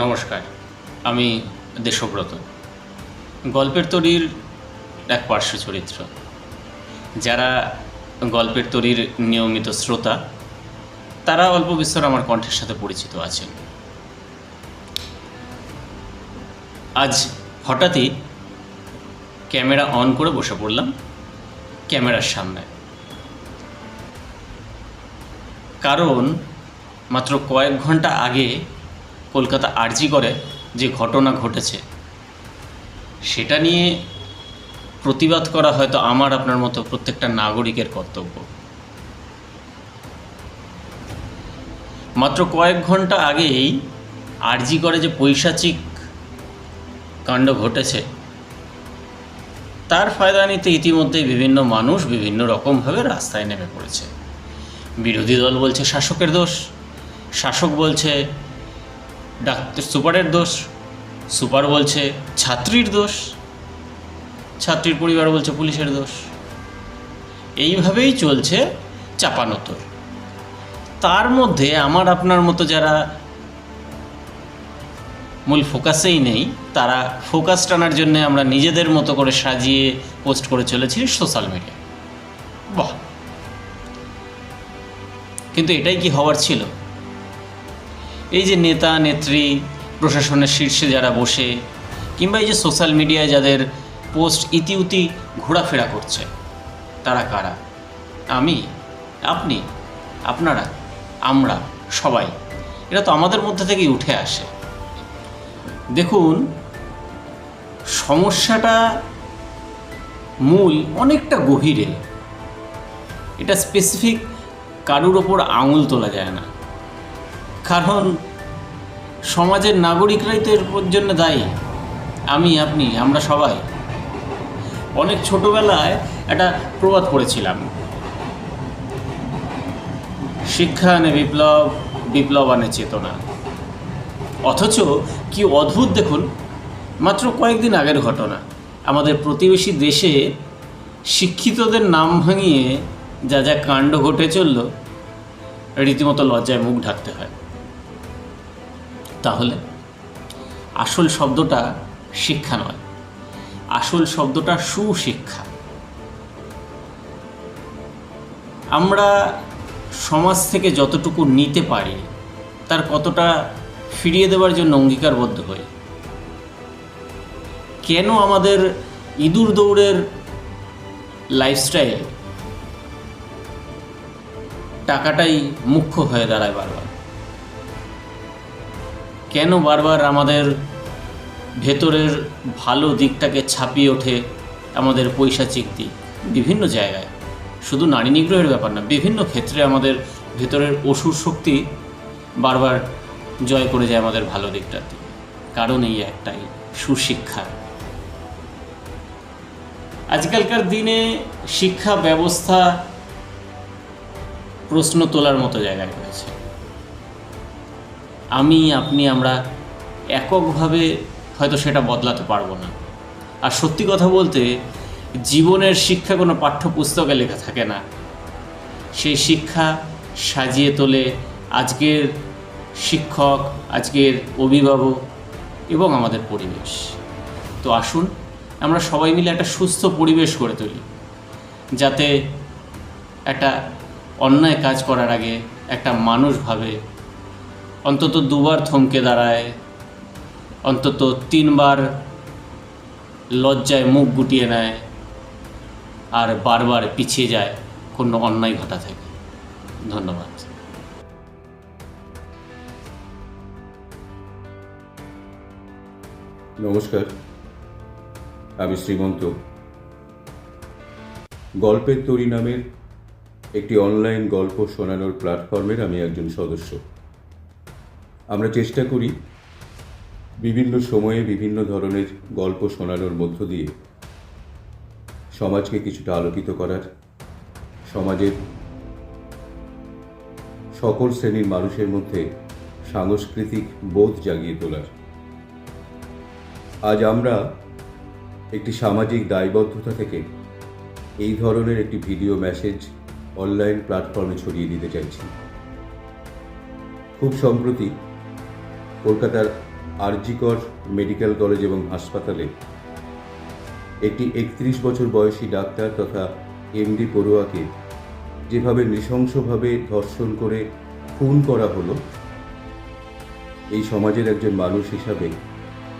নমস্কার, আমি দেশব্রত, গল্পের তরীর এক পার্শ্ব চরিত্র। যারা গল্পের তরীর নিয়মিত শ্রোতা, তারা অল্প বিস্তর আমার কণ্ঠের সাথে পরিচিত আছেন। আজ হঠাৎই ক্যামেরা অন করে বসে পড়লাম ক্যামেরার সামনে, কারণ মাত্র কয়েক ঘন্টা আগে কলকাতা আরজি করে যে ঘটনা ঘটেছে, সেটা নিয়ে প্রতিবাদ করা হয়তো আমার আপনার মতো প্রত্যেকটা নাগরিকের কর্তব্য। মাত্র কয়েক ঘন্টা আগেই আরজি করে যে পৈশাচিক কাণ্ড ঘটেছে, তার ফায়দা নিতে ইতিমধ্যেই বিভিন্ন মানুষ বিভিন্ন রকমভাবে রাস্তায় নেমে পড়েছে। বিরোধী দল বলছে শাসকের দোষ, শাসক বলছে ডাক্তার সুপারের দোষ, সুপার বলছে ছাত্রীর দোষ, ছাত্রীর পরিবার বলছে পুলিশের দোষ। এইভাবেই চলছে চাপানোতর। তার মধ্যে আমার আপনার মতো যারা মূল ফোকাসেই নেই, তারা ফোকাস টানার জন্য আমরা নিজেদের মতো করে সাজিয়ে পোস্ট করে চলেছি সোশ্যাল মিডিয়া। বাহ, কিন্তু এটাই কি হওয়ার ছিল? এই যে নেতা নেত্রী প্রশাসনের শীর্ষে যারা বসে, কিংবা এই যে সোশ্যাল মিডিয়ায় যাদের পোস্ট ইতিউতি ঘোরাফেরা করছে, তারা কারা? আমি, আপনি, আপনারা, আমরা সবাই, এটা তো আমাদের মধ্যে থেকেই উঠে আসে। দেখুন, সমস্যাটা মূল অনেকটা গভীরে। এটা স্পেসিফিক কারুর ওপর আঙুল তোলা যায় না, কারণ সমাজের নাগরিকরাই তো এর জন্য দায়ী। আমি, আপনি, আমরা সবাই। অনেক ছোটবেলায় একটা প্রবাদ পড়েছিলাম, শিক্ষা আনে বিপ্লব, বিপ্লব আনে চেতনা। অথচ কি অদ্ভুত দেখুন, মাত্র কয়েকদিন আগের ঘটনা, আমাদের প্রতিবেশী দেশে শিক্ষিতদের নাম ভাঙিয়ে যা যা কাণ্ড ঘটে চলল, রীতিমতো লজ্জায় মুখ ঢাকতে হয়। তাহলে আসল শব্দটা শিক্ষা নয়, আসল শব্দটা সুশিক্ষা। আমরা সমাজ থেকে যতটুকু নিতে পারি তার কতটা ফিরিয়ে দেওয়ার জন্য অঙ্গীকারবদ্ধ হই। কেন আমাদের ইঁদুর দৌড়ের লাইফস্টাইল টাকাটাই মুখ্য হয়ে দাঁড়ায় বারবার? কেন বারবার আমাদের ভেতরের ভালো দিকটাকে ছাপিয়ে ওঠে আমাদের পৈশাচিক দিক? বিভিন্ন জায়গায়, শুধু নারী নিগ্রহের ব্যাপার না, বিভিন্ন ক্ষেত্রে আমাদের ভেতরের অসুর শক্তি বারবার জয় করে যায় আমাদের ভালো দিকটাতে। কারণ এই একটাই, সুশিক্ষা। আজকালকার দিনে শিক্ষা ব্যবস্থা প্রশ্ন তোলার মতো জায়গায় রয়েছে। আমি, আপনি, আমরা এককভাবে হয়তো সেটা বদলাতে পারবো না। আর সত্যি কথা বলতে, জীবনের শিক্ষা কোনো পাঠ্যপুস্তকে লেখা থাকে না। সেই শিক্ষা সাজিয়ে তোলে আজকের শিক্ষক, আজকের অভিভাবক এবং আমাদের পরিবেশ। তো আসুন আমরা সবাই মিলে একটা সুস্থ পরিবেশ গড়ে তুলি, যাতে একটা অন্যায় কাজ করার আগে একটা মানুষ ভাবে, অন্তত 2 বার থমকে দাঁড়ায়, অন্তত 3 বার লজ্জায় মুখ গুটিয়ে নেয়, আর বারবার পিছিয়ে যায় কোনো অন্যায় ঘটা থেকে। ধন্যবাদ। নমস্কার, আমি শ্রীমন্ত। গল্পের তরী নামের একটি অনলাইন গল্প শোনানোর প্ল্যাটফর্মের আমি একজন সদস্য। আমরা চেষ্টা করি বিভিন্ন সময়ে বিভিন্ন ধরনের গল্প শোনানোর মধ্য দিয়ে সমাজকে কিছুটা আলোকিত করার, সমাজের সকল শ্রেণীর মানুষের মধ্যে সাংস্কৃতিক বোধ জাগিয়ে তোলার। আজ আমরা একটি সামাজিক দায়বদ্ধতা থেকে এই ধরনের একটি ভিডিও মেসেজ অনলাইন প্ল্যাটফর্মে ছড়িয়ে দিতে চাইছি। খুব সম্প্রতি কলকাতার আরজিকর মেডিকেল কলেজ এবং হাসপাতালে একটি 31 বছর বয়সী ডাক্তার তথা এমডি পড়ুয়াকে যেভাবে নৃশংসভাবে ধর্ষণ করে খুন করা হলো, এই সমাজের একজন মানুষ হিসাবে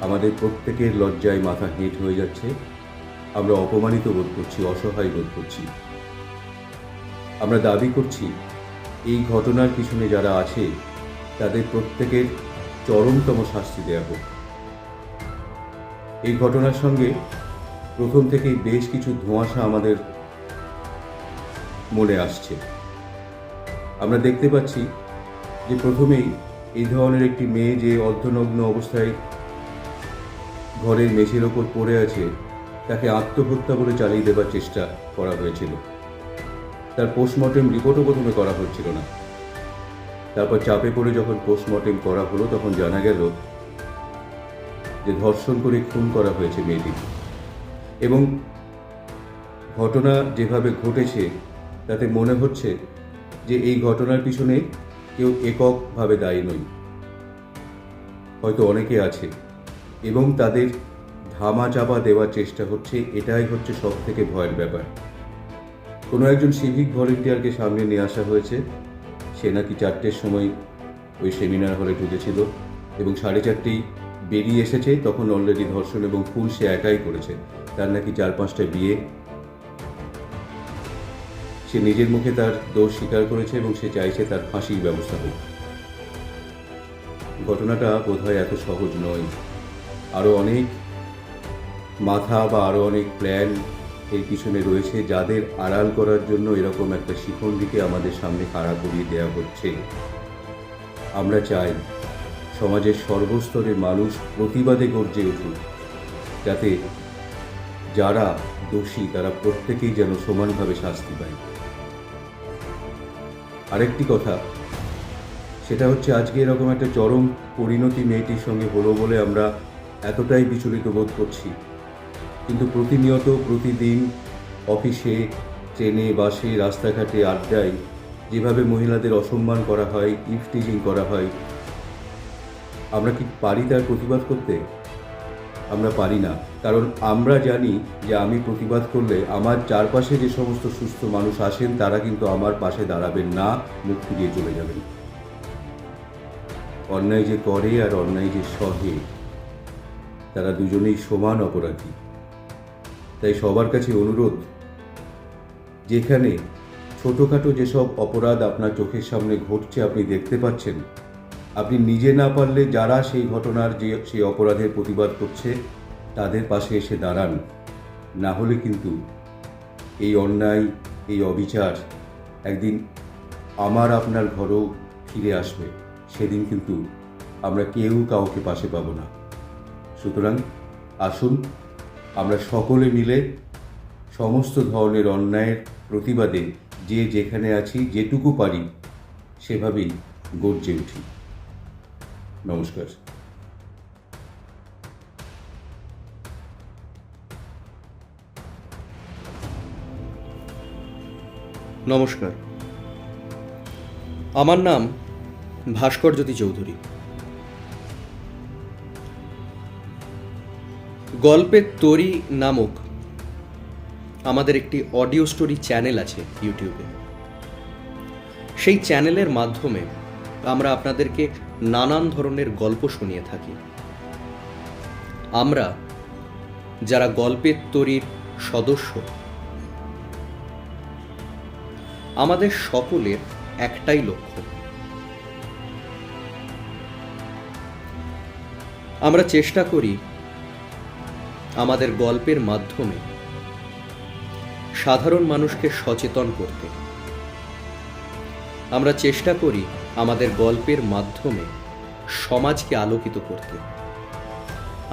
আমাদের প্রত্যেকের লজ্জায় মাথা হেঁট হয়ে যাচ্ছে। আমরা অপমানিত বোধ করছি, অসহায় বোধ করছি। আমরা দাবি করছি এই ঘটনার পিছনে যারা আছে তাদের প্রত্যেকের চরমতম শাস্তি দেওয়া হোক। এই ঘটনার সঙ্গে প্রথম থেকেই বেশ কিছু ধোঁয়াশা আমাদের মনে আসছে। আমরা দেখতে পাচ্ছি যে প্রথমেই এই ধরনের একটি মেয়ে যে অর্ধনগ্ন অবস্থায় ঘরের মেঝের ওপর পড়ে আছে, তাকে আত্মহত্যা বলে চালিয়ে দেবার চেষ্টা করা হয়েছিল। তার পোস্টমর্টেম রিপোর্টও প্রথমে করা হচ্ছিল না। তারপর চাপে পড়ে যখন পোস্টমর্টেম করা হলো, তখন জানা গেল যে ধর্ষণ করে খুন করা হয়েছে মেয়েটিকে। এবং ঘটনা যেভাবে ঘটেছে তাতে মনে হচ্ছে যে এই ঘটনার পিছনে কেউ এককভাবে দায়ী নয়, হয়তো অনেকে আছে এবং তাদের ধামা চাপা দেওয়ার চেষ্টা হচ্ছে। এটাই হচ্ছে সব থেকে ভয়ের ব্যাপার। কোনো একজন সিভিক ভলেন্টিয়ারকে সামনে নিয়ে আসা হয়েছে। সে নাকি 4টের সময় ওই সেমিনার হলে ঢুকেছিল এবং 4:30 বেরিয়ে এসেছে, তখন অলরেডি ধর্ষণ এবং খুন সে একাই করেছে। তার নাকি 4-5টা বিয়ে। সে নিজের মুখে তার দোষ স্বীকার করেছে এবং সে চাইছে তার ফাঁসির ব্যবস্থা হোক। ঘটনাটা বোধহয় এত সহজ নয়। আরও অনেক মাথা বা আরও অনেক প্ল্যান এর পিছনে রয়েছে, যাদের আড়াল করার জন্য এরকম একটা শিখণ্ডীকে আমাদের সামনে খাড়া করিয়ে দেওয়া হচ্ছে। আমরা চাই সমাজের সর্বস্তরের মানুষ প্রতিবাদে গর্জে উঠুক, যাতে যারা দোষী তারা প্রত্যেকেই যেন সমানভাবে শাস্তি পায়। আরেকটি কথা, সেটা হচ্ছে আজকে এরকম একটা চরম পরিণতি মেয়েটির সঙ্গে হলো বলে আমরা এতটাই বিচলিত বোধ করছি, কিন্তু প্রতিনিয়ত প্রতিদিন অফিসে, ট্রেনে, বাসে, রাস্তাঘাটে, আড্ডায় যেভাবে মহিলাদের অসম্মান করা হয়, ইভটিজিং করা হয়, আমরা কি পারি তার প্রতিবাদ করতে? আমরা পারি না, কারণ আমরা জানি যে আমি প্রতিবাদ করলে আমার চারপাশে যে সমস্ত সুস্থ মানুষ আসেন তারা কিন্তু আমার পাশে দাঁড়াবেন না, মুখ ফিরিয়ে চলে যাবেন। অন্যায় যে করে আর অন্যায় যে সহে, তারা দুজনেই সমান অপরাধী। তাই সবার কাছে অনুরোধ, যেখানে ছোটোখাটো যেসব অপরাধ আপনার চোখের সামনে ঘটছে, আপনি দেখতে পাচ্ছেন, আপনি নিজে না পারলে যারা সেই ঘটনার সেই অপরাধের প্রতিবাদ করছে তাদের পাশে এসে দাঁড়ান। না হলে কিন্তু এই অন্যায়, এই অবিচার একদিন আমার আপনার ঘরেও ফিরে আসবে। সেদিন কিন্তু আমরা কেউ কাউকে পাশে পাব না। সুতরাং আসুন আমরা সকলে মিলে সমস্ত ধরনের অন্যায়ের প্রতিবাদে যে যেখানে আছি যেটুকু পারি সেভাবেই গর্জে উঠি। নমস্কার। নমস্কার, আমার নাম ভাস্কর জ্যোতি চৌধুরী। গল্পের তরী নামক আমাদের একটি অডিও স্টোরি চ্যানেল আছে ইউটিউবে। সেই চ্যানেলের মাধ্যমে আমরা আপনাদেরকে নানান ধরনের গল্প শুনিয়ে থাকি। আমরা যারা গল্পের তরীর সদস্য, আমাদের সকলের একটাই লক্ষ্য, আমরা চেষ্টা করি আমাদের গল্পের মাধ্যমে সাধারণ মানুষকে সচেতন করতে। আমরা চেষ্টা করি আমাদের গল্পের মাধ্যমে সমাজকে আলোকিত করতে।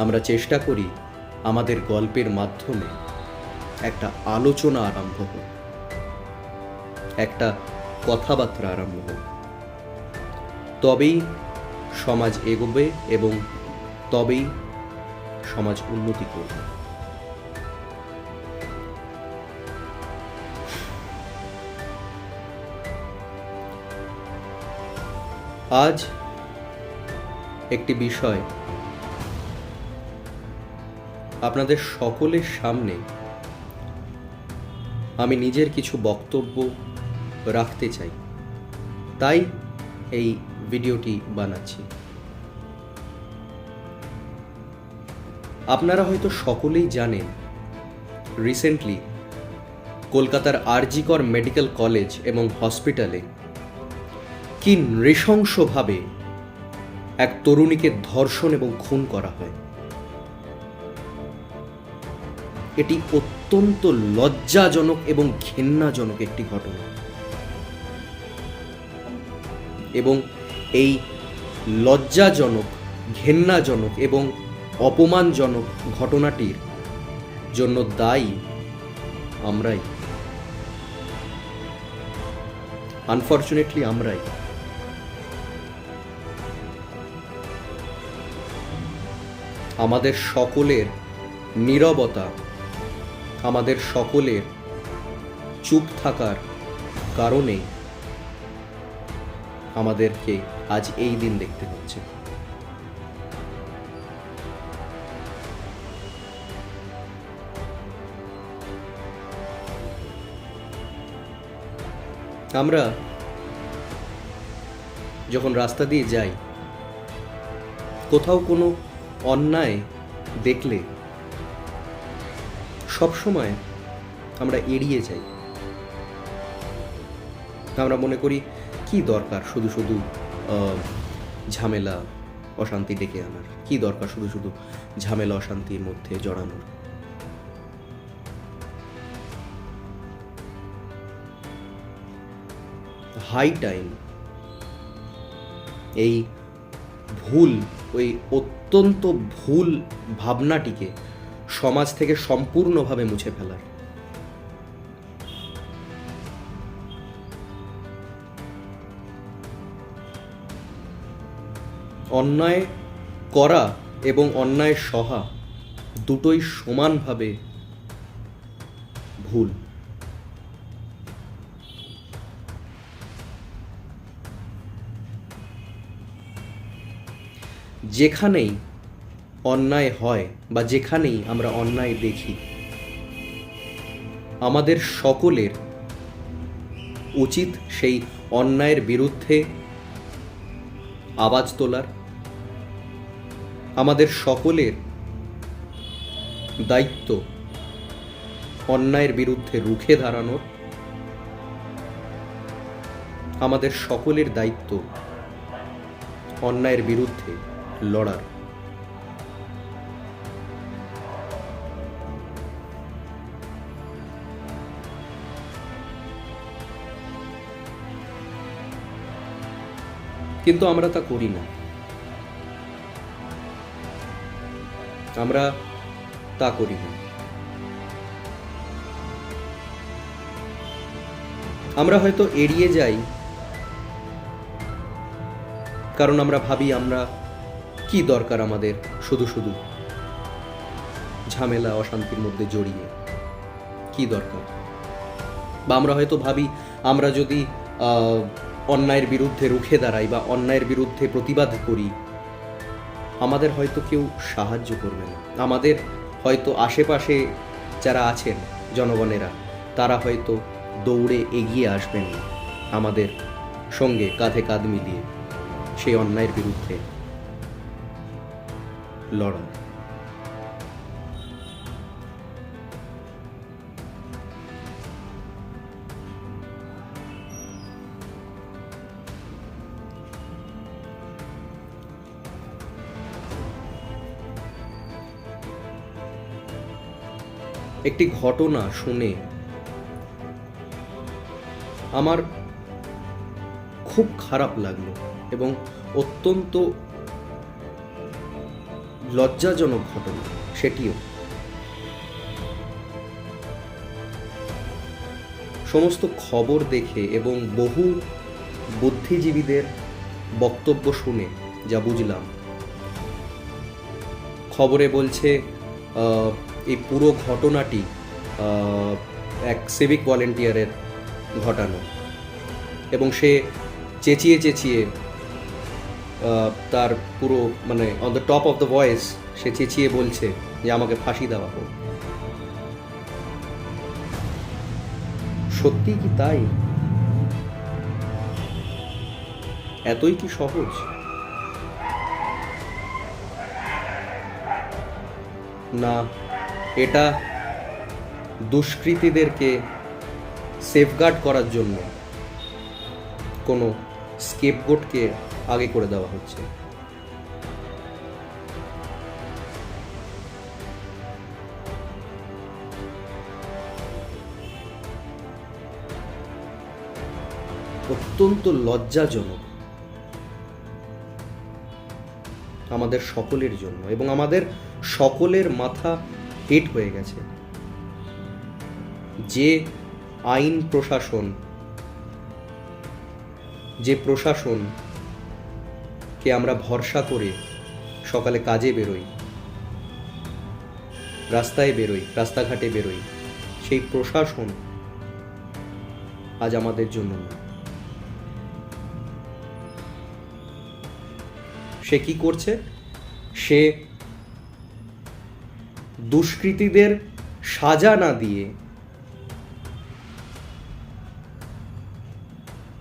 আমরা চেষ্টা করি আমাদের গল্পের মাধ্যমে একটা আলোচনা আরম্ভ হোক, একটা কথাবার্তা আরম্ভ হোক। তবেই সমাজ এগোবে এবং তবেই সমাজ উন্নতি করবে। আজ একটি বিষয় আপনাদের সকলের সামনে আমি নিজের কিছু বক্তব্য রাখতে চাই, তাই এই ভিডিওটি বানাচ্ছি। আপনারা হয়তো সকলেই জানেন, রিসেন্টলি কলকাতার আরজি কর মেডিকেল কলেজ এবং হসপিটালে কি নৃশংসভাবে এক তরুণীকে ধর্ষণ এবং খুন করা হয়। এটি অত্যন্ত লজ্জাজনক এবং ঘেন্নাজনক একটি ঘটনা, এবং এই লজ্জাজনক, ঘেন্নাজনক এবং অপমানজনক ঘটনাটির জন্য দায়ী আমরাই, আনফরচুনেটলি আমরাই। আমাদের সকলের নীরবতা, আমাদের সকলের চুপ থাকার কারণে আমাদেরকে আজ এই দিন দেখতে হচ্ছে। আমরা যখন রাস্তা দিয়ে যাই কোথাও কোনো অন্যায় দেখলে সবসময় আমরা এড়িয়ে যাই। আমরা মনে করি কি দরকার শুধু শুধু ঝামেলা অশান্তি ডেকে আনার, কি দরকার শুধু শুধু ঝামেলা অশান্তির মধ্যে জড়ানোর। হাই টাইম এই ভুল, ওই অত্যন্ত ভুল ভাবনাটিকে সমাজ থেকে সম্পূর্ণভাবে মুছে ফেলার। অন্যায় করা এবং অন্যায় সহা দুটোই সমানভাবে ভুল। যেখানেই অন্যায় হয় বা যেখানেই আমরা অন্যায় দেখি, আমাদের সকলের উচিত সেই অন্যায়ের বিরুদ্ধে আওয়াজ তোলার। আমাদের সকলের দায়িত্ব অন্যায়ের বিরুদ্ধে রুখে দাঁড়ানোর। আমাদের সকলের দায়িত্ব অন্যায়ের বিরুদ্ধে লড়ার। কিন্তু আমরা তা করি না। আমরা তা করি না। আমরা হয়তো এড়িয়ে যাই, কারণ আমরা ভাবি আমরা কি দরকার আমাদের শুধু শুধু ঝামেলা অশান্তির মধ্যে জড়িয়ে, কি দরকার। বা আমরা হয়তো ভাবি আমরা যদি অন্যায়ের বিরুদ্ধে রুখে দাঁড়াই বা অন্যায়ের বিরুদ্ধে প্রতিবাদ করি, আমাদের হয়তো কেউ সাহায্য করবে না। আমাদের হয়তো আশেপাশে যারা আছেন জনগণেরা, তারা হয়তো দৌড়ে এগিয়ে আসবেন না আমাদের সঙ্গে কাঁধে কাঁধ মিলিয়ে সেই অন্যায়ের বিরুদ্ধে লড়া। একটি ঘটনা শুনে আমার খুব খারাপ লাগলো এবং অত্যন্ত লজ্জাজনক ঘটনা সেটিও। সমস্ত খবর দেখে এবং বহু বুদ্ধিজীবীদের বক্তব্য শুনে যা বুঝলাম, খবরে বলছে এই পুরো ঘটনাটি এক সিভিক ভলেন্টিয়ারের ঘটানো এবং সে চেঁচিয়ে চেঁচিয়ে তার পুরো মানে on the top of the voice সে চেঁচিয়ে বলছে যে আমাকে ফাঁসি দেওয়া হোক। সত্যি কি তাই? এতই কি সহজ? না, এটা দুষ্কৃতীদেরকে সেফগার্ড করার জন্য কোনো স্কেপগোটকে আগে করে দেওয়া হচ্ছে। অত্যন্ত লজ্জাজনক আমাদের সকলের জন্য, এবং আমাদের সকলের মাথা হেট হয়ে গেছে। যে আইন প্রশাসন, যে প্রশাসনকে আমরা ভরসা করে সকালে কাজে বেরোই, রাস্তায় বেরোই, রাস্তাঘাটে বেরোই, সেই প্রশাসন আজ আমাদের জন্য না। সে কি করছে? সে দুষ্কৃতীদের সাজা না দিয়ে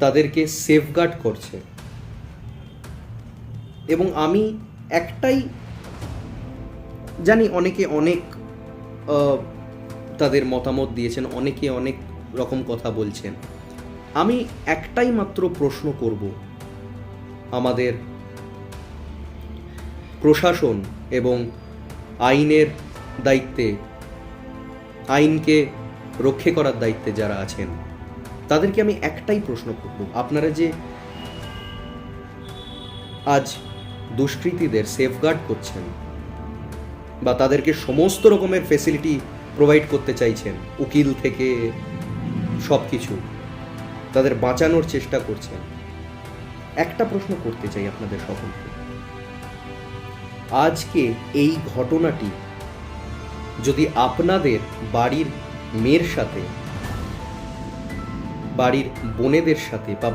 তাদেরকে সেফগার্ড করছে। এবং আমি একটাই, জানি অনেকে অনেক তাদের মতামত দিয়েছেন, অনেকে অনেক রকম কথা বলছেন। আমি একটাই মাত্র প্রশ্ন করব আমাদের প্রশাসন এবং আইনের দায়িত্বে, আইনকে রক্ষা করার দায়িত্বে যারা আছেন তাদেরকে আমি একটাই প্রশ্ন করব, আপনারা যে আজ দুষ্কৃতীদের সেফগার্ড করছেন বা তাদেরকে সমস্ত রকমের ফেসিলিটি প্রোভাইড করতে চাইছেন, উকিল থেকে সব কিছু তাদের বাঁচানোর চেষ্টা করছেন, একটা প্রশ্ন করতে চাই আপনাদের সকলকে। আজকে এই ঘটনাটি যদি আপনাদের বাড়ির মেয়ের সাথে, বাড়ির বোনেদের সাথে বা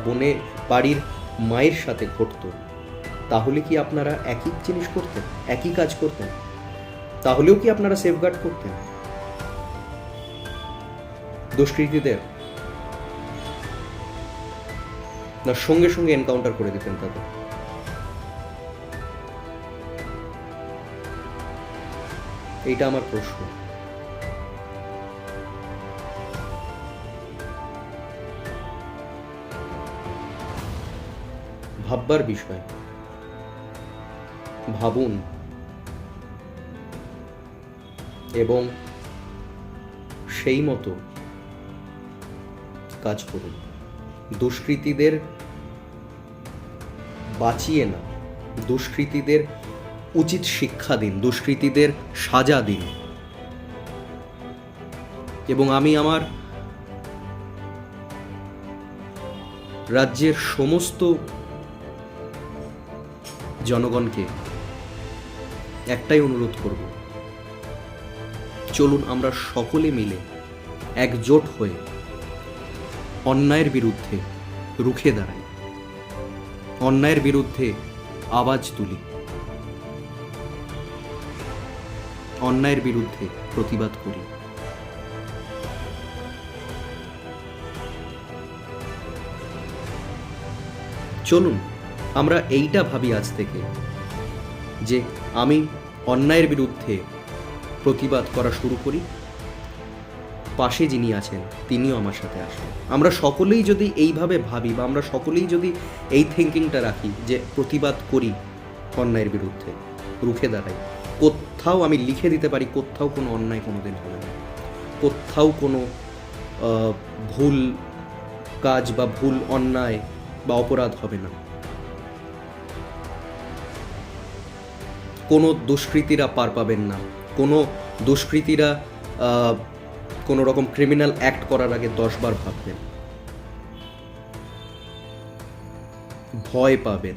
বাড়ির মায়ের সাথে ঘটতো, তাহলে কি আপনারা একই জিনিস করতেন, একই কাজ করতেন? তাহলেও কি আপনারা সেফগার্ড করতেন দুষ্কৃতীদের, না সঙ্গে সঙ্গে এনকাউন্টার করে দিতেন তাদের? এইটা আমার প্রশ্ন। ভাববার বিষয়, ভাবুন এবং সেই মতো কাজ করুন। দুষ্কৃতীদের বাঁচিয়ে না, দুষ্কৃতীদের উচিত শিক্ষা দিন, দুষ্কৃতীদের সাজা দিন। এবং আমি আমার রাজ্যের সমস্ত জনগণকে একটাই অনুরোধ করব, চলুন আমরা সকলে মিলে একজোট হয়ে অন্যায়ের বিরুদ্ধে রুখে দাঁড়াই, অন্যায়ের বিরুদ্ধে আওয়াজ তুলি, অন্যায়ের বিরুদ্ধে প্রতিবাদ করি। চলুন আমরা এইটা ভাবি আজ থেকে যে আমি অন্যায়ের বিরুদ্ধে প্রতিবাদ করা শুরু করি, পাশে যিনি আছেন তিনিও আমার সাথে আসেন। আমরা সকলেই যদি এইভাবে ভাবি বা আমরা সকলেই যদি এই থিঙ্কিংটা রাখি যে প্রতিবাদ করি অন্যায়ের বিরুদ্ধে, রুখে দাঁড়াই, কোথাও আমি লিখে দিতে পারি কোথাও কোনো অন্যায় কোনোদিন হবে না, কোথাও কোনো ভুল কাজ বা ভুল অন্যায় বা অপরাধ হবে না, কোনো দুষ্কৃতীরা পার পাবেন না, কোনো দুষ্কৃতীরা কোনো রকম ক্রিমিনাল অ্যাক্ট করার আগে 10 বার ভাববেন, ভয় পাবেন।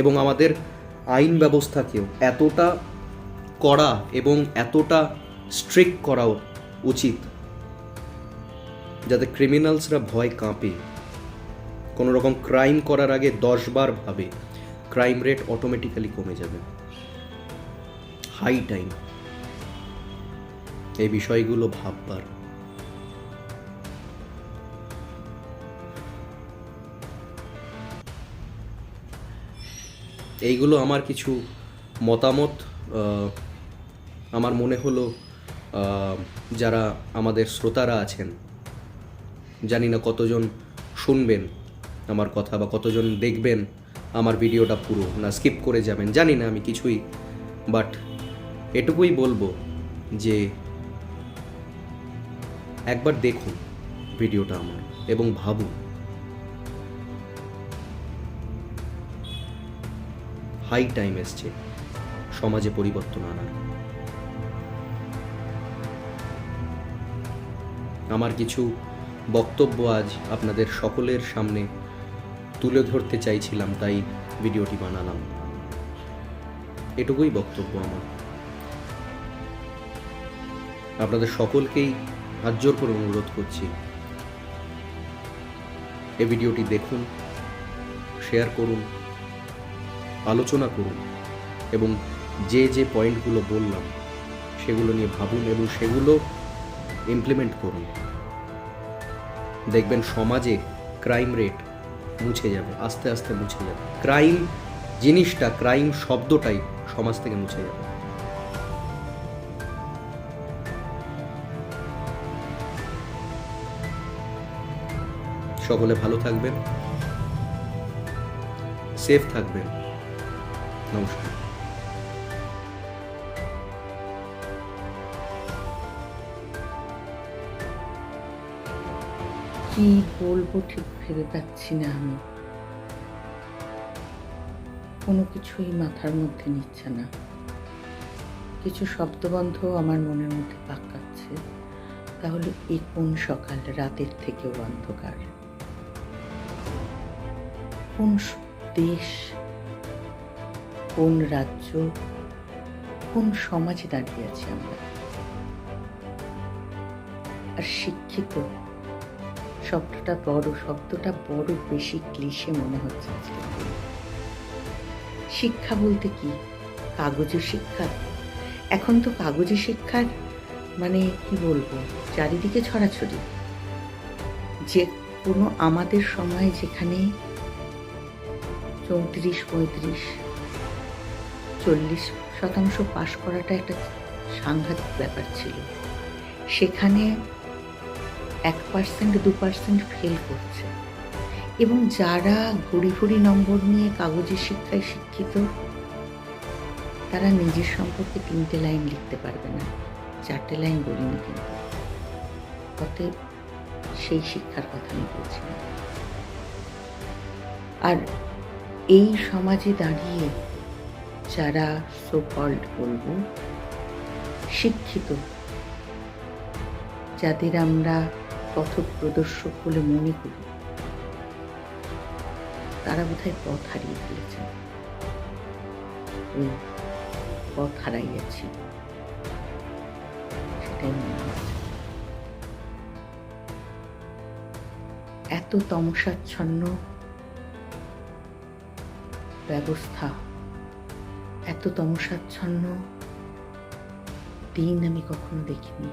এবং আমাদের আইন ব্যবস্থাকেও এতটা কড়া এবং এতটা স্ট্রিক্ট করা উচিত যাতে ক্রিমিনালসরা ভয় কাঁপে, কোনো রকম ক্রাইম করার আগে 10 বার ভাবে। ক্রাইম রেট অটোমেটিক্যালি কমে যাবে। হাই টাইম এই বিষয়গুলো ভাববার। এইগুলো আমার কিছু মতামত। আমার মনে হলো যারা আমাদের শ্রোতারা আছেন, জানি না কতজন শুনবেন আমার কথা বা কতজন দেখবেন আমার ভিডিওটা পুরো, না স্কিপ করে যাবেন জানি না আমি কিছুই, বাট এটুকুই বলবো যে একবার দেখুন ভিডিওটা আমার এবং ভাবুন। হাই টাইম এসছে সমাজে পরিবর্তন আনার। আমার কিছু বক্তব্য আজ আপনাদের সকলের সামনে তুলে ধরতে চাইছিলাম, তাই ভিডিওটি বানালাম। এটুকুই বক্তব্য আমার। আপনাদের সকলকেই হাত জোর করে অনুরোধ করছি, এই ভিডিওটি দেখুন, শেয়ার করুন, আলোচনা করুন এবং যে যে পয়েন্টগুলো বললাম সেগুলো নিয়ে ভাবুন এবং সেগুলো ইমপ্লিমেন্ট করুন। দেখবেন সমাজে ক্রাইম রেট মুছে যাবে, আস্তে আস্তে মুছে যাবে। ক্রাইম জিনিসটা, ক্রাইম শব্দটাই সমাজ থেকে মুছে যাবে। সকলে ভালো থাকবেন, সেফ থাকবেন। নমস্কার। কি বলবো ঠিক ভেবে পাচ্ছি না। আমি কোনো কিছুই মাথার মধ্যে নিচ্ছে না। কিছু শব্দবন্ধ আমার মনের মধ্যে পাকাচ্ছে। তাহলে এই কোন সকাল, রাতের থেকেও অন্ধকার? কোন দেশ, কোন রাজ্য, কোন সমাজে দাঁড়িয়ে আছি আমরা? আর শিক্ষিত শব্দটা বড় বেশি ক্লিশে মনে হচ্ছে আজকে। শিক্ষা বলতে কি? কাগজের শিক্ষা? এখন তো কাগজের শিক্ষার মানে কি বলবো, চারিদিকে ছড়াছড়ি। যে কোনো আমাদের সময় যেখানে 34-35-40% পাশ করাটা একটা সাংঘাতিক ব্যাপার ছিল, সেখানে 1%-2% ফেল করছে। এবং যারা ঘুরি নম্বর নিয়ে কাগজের শিক্ষায় শিক্ষিত, তারা নিজের সম্পর্কে 3টে লাইন লিখতে পারবে না, 4টে লাইন বলিনি কিন্তু। অতএব সেই শিক্ষার কথা আমি বলছি না। আর এই সমাজে দাঁড়িয়ে যারা সো কল্ড বলবো শিক্ষিত, যাদের আমরা পথপ্রদর্শক বলে মনে করি, তারা বোধহয় পথ হারিয়ে ফেলেছেন। ওই পথ হারাইয়াছি, সেটাই মনে হচ্ছে। এত তমসাচ্ছন্ন ব্যবস্থা, এত তমসাচ্ছন্ন দিন আমি কখনো দেখিনি।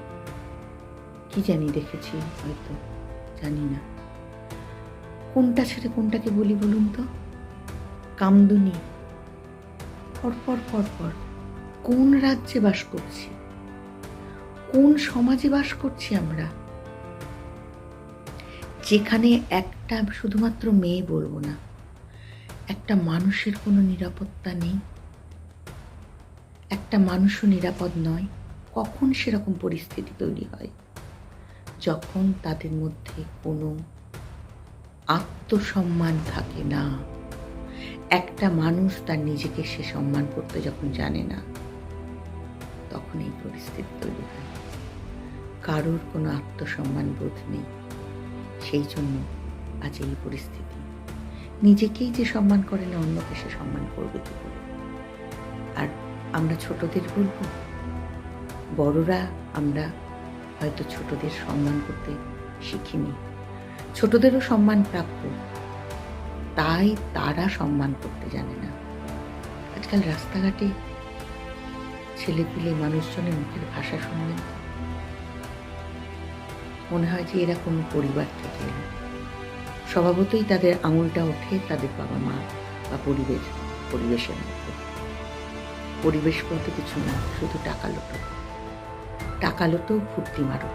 কি জানি দেখেছি, হয়তো জানি না। কোনটা ছেড়ে কোনটাকে বলি বলুন তো? কামদুনি। পরপর কোন রাজ্যে বাস করছি, কোন সমাজে বাস করছি আমরা, যেখানে একটা শুধুমাত্র মেয়ে বলবো না, একটা মানুষের কোনো নিরাপত্তা নেই, একটা মানুষও নিরাপদ নয়। কখন সেরকম পরিস্থিতি তৈরি হয়? যখন তাদের মধ্যে কোনো আত্মসম্মান থাকে না। একটা মানুষ তার নিজেকে সে সম্মান করতে যখন জানে না, তখন এই পরিস্থিতি তৈরি হয়। কারোর কোনো আত্মসম্মান বোধ নেই, সেই জন্য আজ এই পরিস্থিতি। নিজেকেই যে সম্মান করে না, অন্যকে সে সম্মান করবে কি করে? আর আমরা ছোটদের বলবো, বড়রা আমরা হয়তো ছোটদের সম্মান করতে শিখিনি, ছোটদেরও সম্মান প্রাপ্য, তাই তারা সম্মান করতে জানে না। আজকাল রাস্তাঘাটে ছেলেপিলে মানুষজনের মুখের ভাষা শুনলেন, মনে হয় যে এরা কোনো পরিবার থেকে এলো। স্বভাবতই তাদের আঙুলটা ওঠে তাদের বাবা মা বা পরিবেশের মধ্যে। পরিবেশ বলতে কিছু না, শুধু টাকা লোটো ফুর্তি মারো।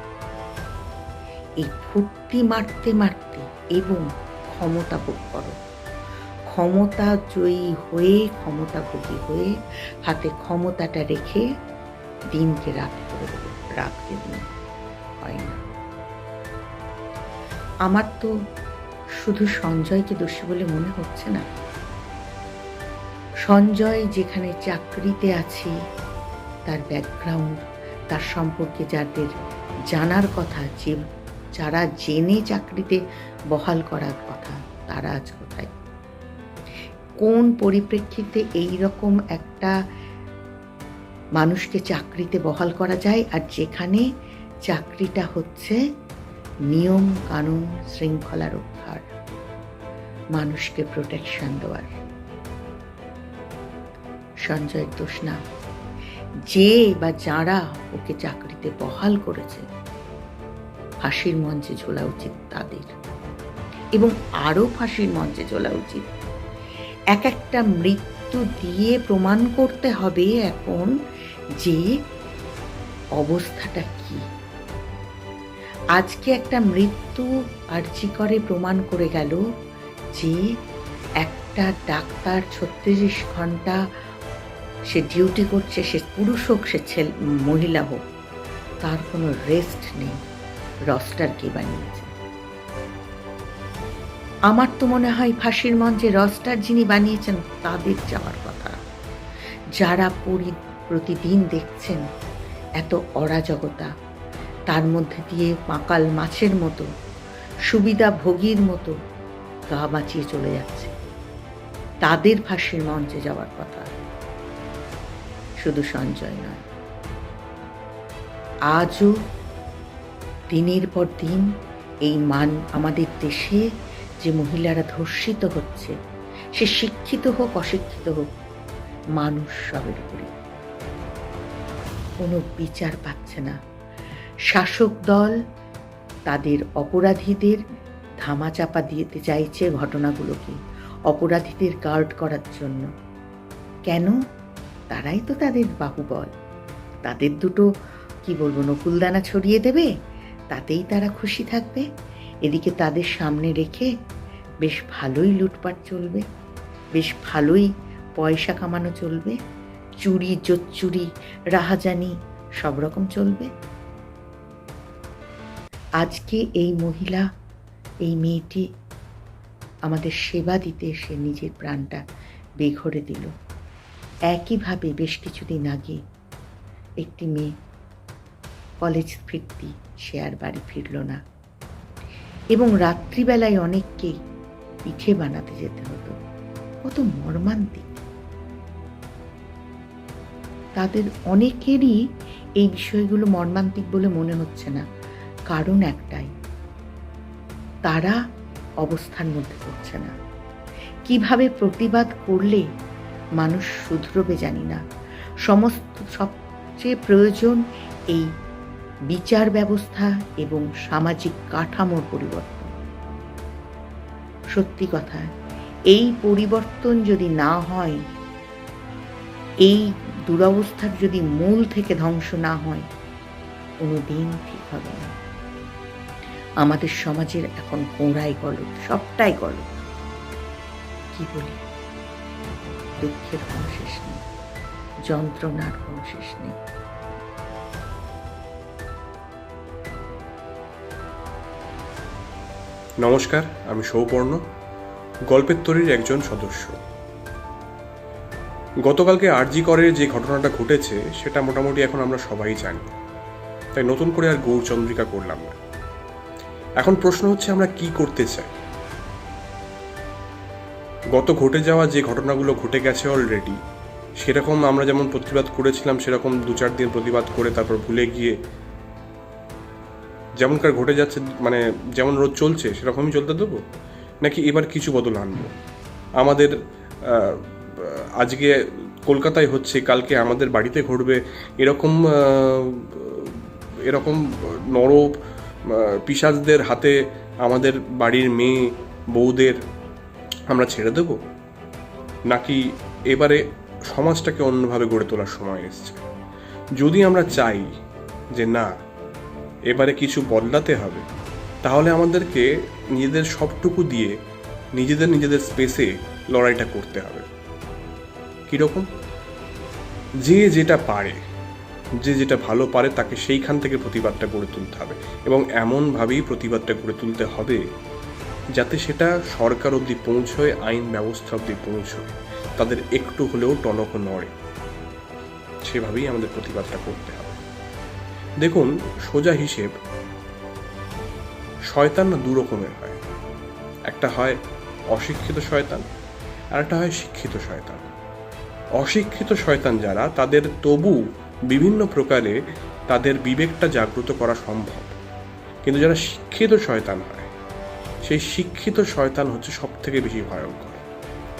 এই ফুর্তি মারতে মারতে এবং ক্ষমতা ভোগ করো, ক্ষমতা জয়ী হয়ে, ক্ষমতা ভোগী হয়ে, হাতে ক্ষমতাটা রেখে দিনকে রাত করে দেবো, রাতকে দিন হয় না। আমার তো শুধু সঞ্জয়কে দোষী বলে মনে হচ্ছে না। সঞ্জয় যেখানে চাকরিতে আছে, তার ব্যাকগ্রাউন্ড, তার সম্পর্কে যাদের জানার কথা, যারা জেনে চাকরিতে বহাল করার কথা, তারা আজ কোথায়? কোন পরিপ্রেক্ষিতে এই রকম একটা মানুষকে চাকরিতে বহাল করা যায়? আর যেখানে চাকরিটা হচ্ছে নিয়ম কানুন শৃঙ্খলা রক্ষার, মানুষকে প্রোটেকশন দেওয়ার। সঞ্জয়ের দোষ না, যে বা যারা ওকে চাকরিতে বহাল করেছে, ফাঁসির মঞ্চে ঝোলা উচিত তাদের, এবং আরো ফাঁসির মঞ্চে ঝোলা উচিত। এক একটা মৃত্যু মৃত্যু দিয়ে প্রমাণ করতে হবে এখন যে অবস্থাটা কি। আজকে একটা মৃত্যু আরজি করে প্রমাণ করে গেল যে একটা ডাক্তার 36 ঘন্টা সে ডিউটি করছে, সে পুরুষ হোক সে মহিলা হোক, তার কোনো রেস্ট নেই। রস্টার কে বানিয়েছে? আমার তো মনে হয় ফাঁসির মঞ্চে রস্টার যিনি বানিয়েছেন তাদের যাওয়ার কথা। যারা প্রতিদিন দেখছেন এত অরাজকতা, তার মধ্যে দিয়ে পাকাল মাছের মতো সুবিধাভোগীর মতো গা বাঁচিয়ে চলে যাচ্ছে, তাদের ফাঁসির মঞ্চে যাওয়ার কথা। শুধু সঞ্জয় নয়, আজও দিনের পর দিন এই আমাদের দেশে যে মহিলারা ধর্ষিত হচ্ছে, সে শিক্ষিত হোক অশিক্ষিত হোক, মানুষ সবের উপরে কোনো বিচার পাচ্ছে না। শাসক দল তাদের অপরাধীদের ধামাচাপা দিতে চাইছে ঘটনাগুলোকে, অপরাধীদের গার্ড করার জন্য। কেন? তারাই তো তাদের বাহুবল, তাদের দুটো কি বলবো নকুলদানা ছড়িয়ে দেবে, তাতেই তারা খুশি থাকবে। এদিকে তাদের সামনে রেখে বেশ ভালোই লুটপাট চলবে, বেশ ভালোই পয়সা কামানো চলবে, চুরি জোচ্চুরি রাহাজানি সব রকম চলবে। আজকে এই মহিলা, এই মেয়েটি আমাদের সেবা দিতে এসে নিজের প্রাণটা বেঘরে দিল। একইভাবে বেশ কিছুদিন আগে একটি মেয়ে কলেজ ফিরতি, সে আর বাড়ি ফিরল না, এবং রাত্রিবেলায় অনেককেই পিঠে বানাতে যেতে হতো। কত মর্মান্তিক। তাদের অনেকেরই এই বিষয়গুলো মর্মান্তিক বলে মনে হচ্ছে না, কারণ একটাই, তারা অবস্থার মধ্যে পড়ছে না। কিভাবে প্রতিবাদ করলে মানুষ শুধরবে জানি না। সবচেয়ে প্রয়োজন এই বিচার ব্যবস্থা এবং সামাজিক কাঠামোর পরিবর্তন। সত্যি কথা, এই পরিবর্তন যদি না হয়, এই দুরবস্থার যদি মূল থেকে ধ্বংস না হয়, কোনো দিন ঠিক হবে না। আমাদের সমাজের এখন গোড়াই গলদ, সবটাই গলদ। কি বলি, দুঃখের কোনো শেষ নেই, যন্ত্রণার কোনো শেষ নেই। নমস্কার, আমি সৌপর্ণ, গল্পের তরীর একজন সদস্য। গতকালকে আরজি করের যে ঘটনাটা ঘটেছে সেটা মোটামুটি এখন আমরা সবাই জানি, তাই নতুন করে আর গৌরচন্দ্রিকা করলাম না। এখন প্রশ্ন হচ্ছে আমরা কি করতে চাই। গত ঘটে যাওয়া যে ঘটনাগুলো ঘটে গেছে অলরেডি, সেরকম আমরা যেমন প্রতিবাদ করেছিলাম সেরকম 2-4 দিন প্রতিবাদ করে তারপর ভুলে গিয়ে যেমনকার ঘটে যাচ্ছে, মানে যেমন রোজ চলছে সেরকমই চলতে দেবো, নাকি এবার কিছু বদল আনবো? আমাদের আজকে কলকাতায় হচ্ছে, কালকে আমাদের বাড়িতে ঘটবে, এরকম নর পিশাচদের হাতে আমাদের বাড়ির মেয়ে বউদের আমরা ছেড়ে দেব? নাকি এবারে সমাজটাকে অন্যভাবে গড়ে তোলার সময় এসছে? যদি আমরা চাই যে না, এবারে কিছু বদলাতে হবে, তাহলে আমাদেরকে নিজেদের সবটুকু দিয়ে নিজেদের স্পেসে লড়াইটা করতে হবে। কীরকম? যে যেটা পারে, যে যেটা ভালো পারে তাকে সেইখান থেকে প্রতিবাদটা গড়ে তুলতে হবে, এবং এমনভাবেই প্রতিবাদটা গড়ে তুলতে হবে যাতে সেটা সরকার অবধি পৌঁছয়, আইন ব্যবস্থা অবধি পৌঁছয়, তাদের একটু হলেও টনক নড়ে। সেভাবেই আমাদের প্রতিবাদটা করতে হবে। দেখুন, সোজা হিসেব, শয়তান না 2 রকমের হয়। একটা হয় অশিক্ষিত শয়তান, আর একটা হয় শিক্ষিত শয়তান। অশিক্ষিত শয়তান যারা, তাদের তবু বিভিন্ন প্রকারে তাদের বিবেকটা জাগ্রত করা সম্ভব, কিন্তু যারা শিক্ষিত শয়তান হয়, সেই শিক্ষিত শয়তান হচ্ছে সব থেকে বেশি ভয়ঙ্কর।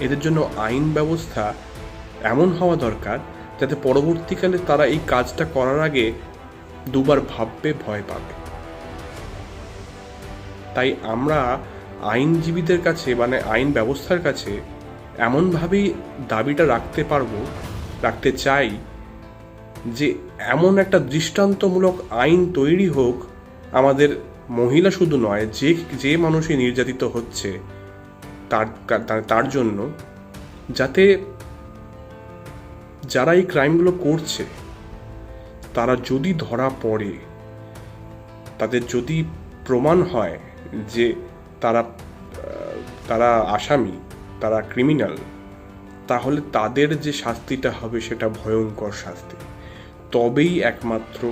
এদের জন্য আইন ব্যবস্থা এমন হওয়া দরকার যাতে পরবর্তীকালে তারা এই কাজটা করার আগে 2 বার ভাববে, ভয় পাবে। তাই আমরা আইনজীবীদের কাছে, মানে আইন ব্যবস্থার কাছে এমনভাবেই দাবিটা রাখতে চাই যে এমন একটা দৃষ্টান্তমূলক আইন তৈরি হোক, আমাদের মহিলা শুধু নয়, যে মানুষই নির্যাতিত হচ্ছে তার জন্য, যাতে যারা এই ক্রাইমগুলো করছে তারা যদি ধরা পড়ে, তাদের যদি প্রমাণ হয় যে তারা আসামি, তারা ক্রিমিনাল, তাহলে তাদের যে শাস্তিটা হবে সেটা ভয়ঙ্কর শাস্তি। তবেই একমাত্র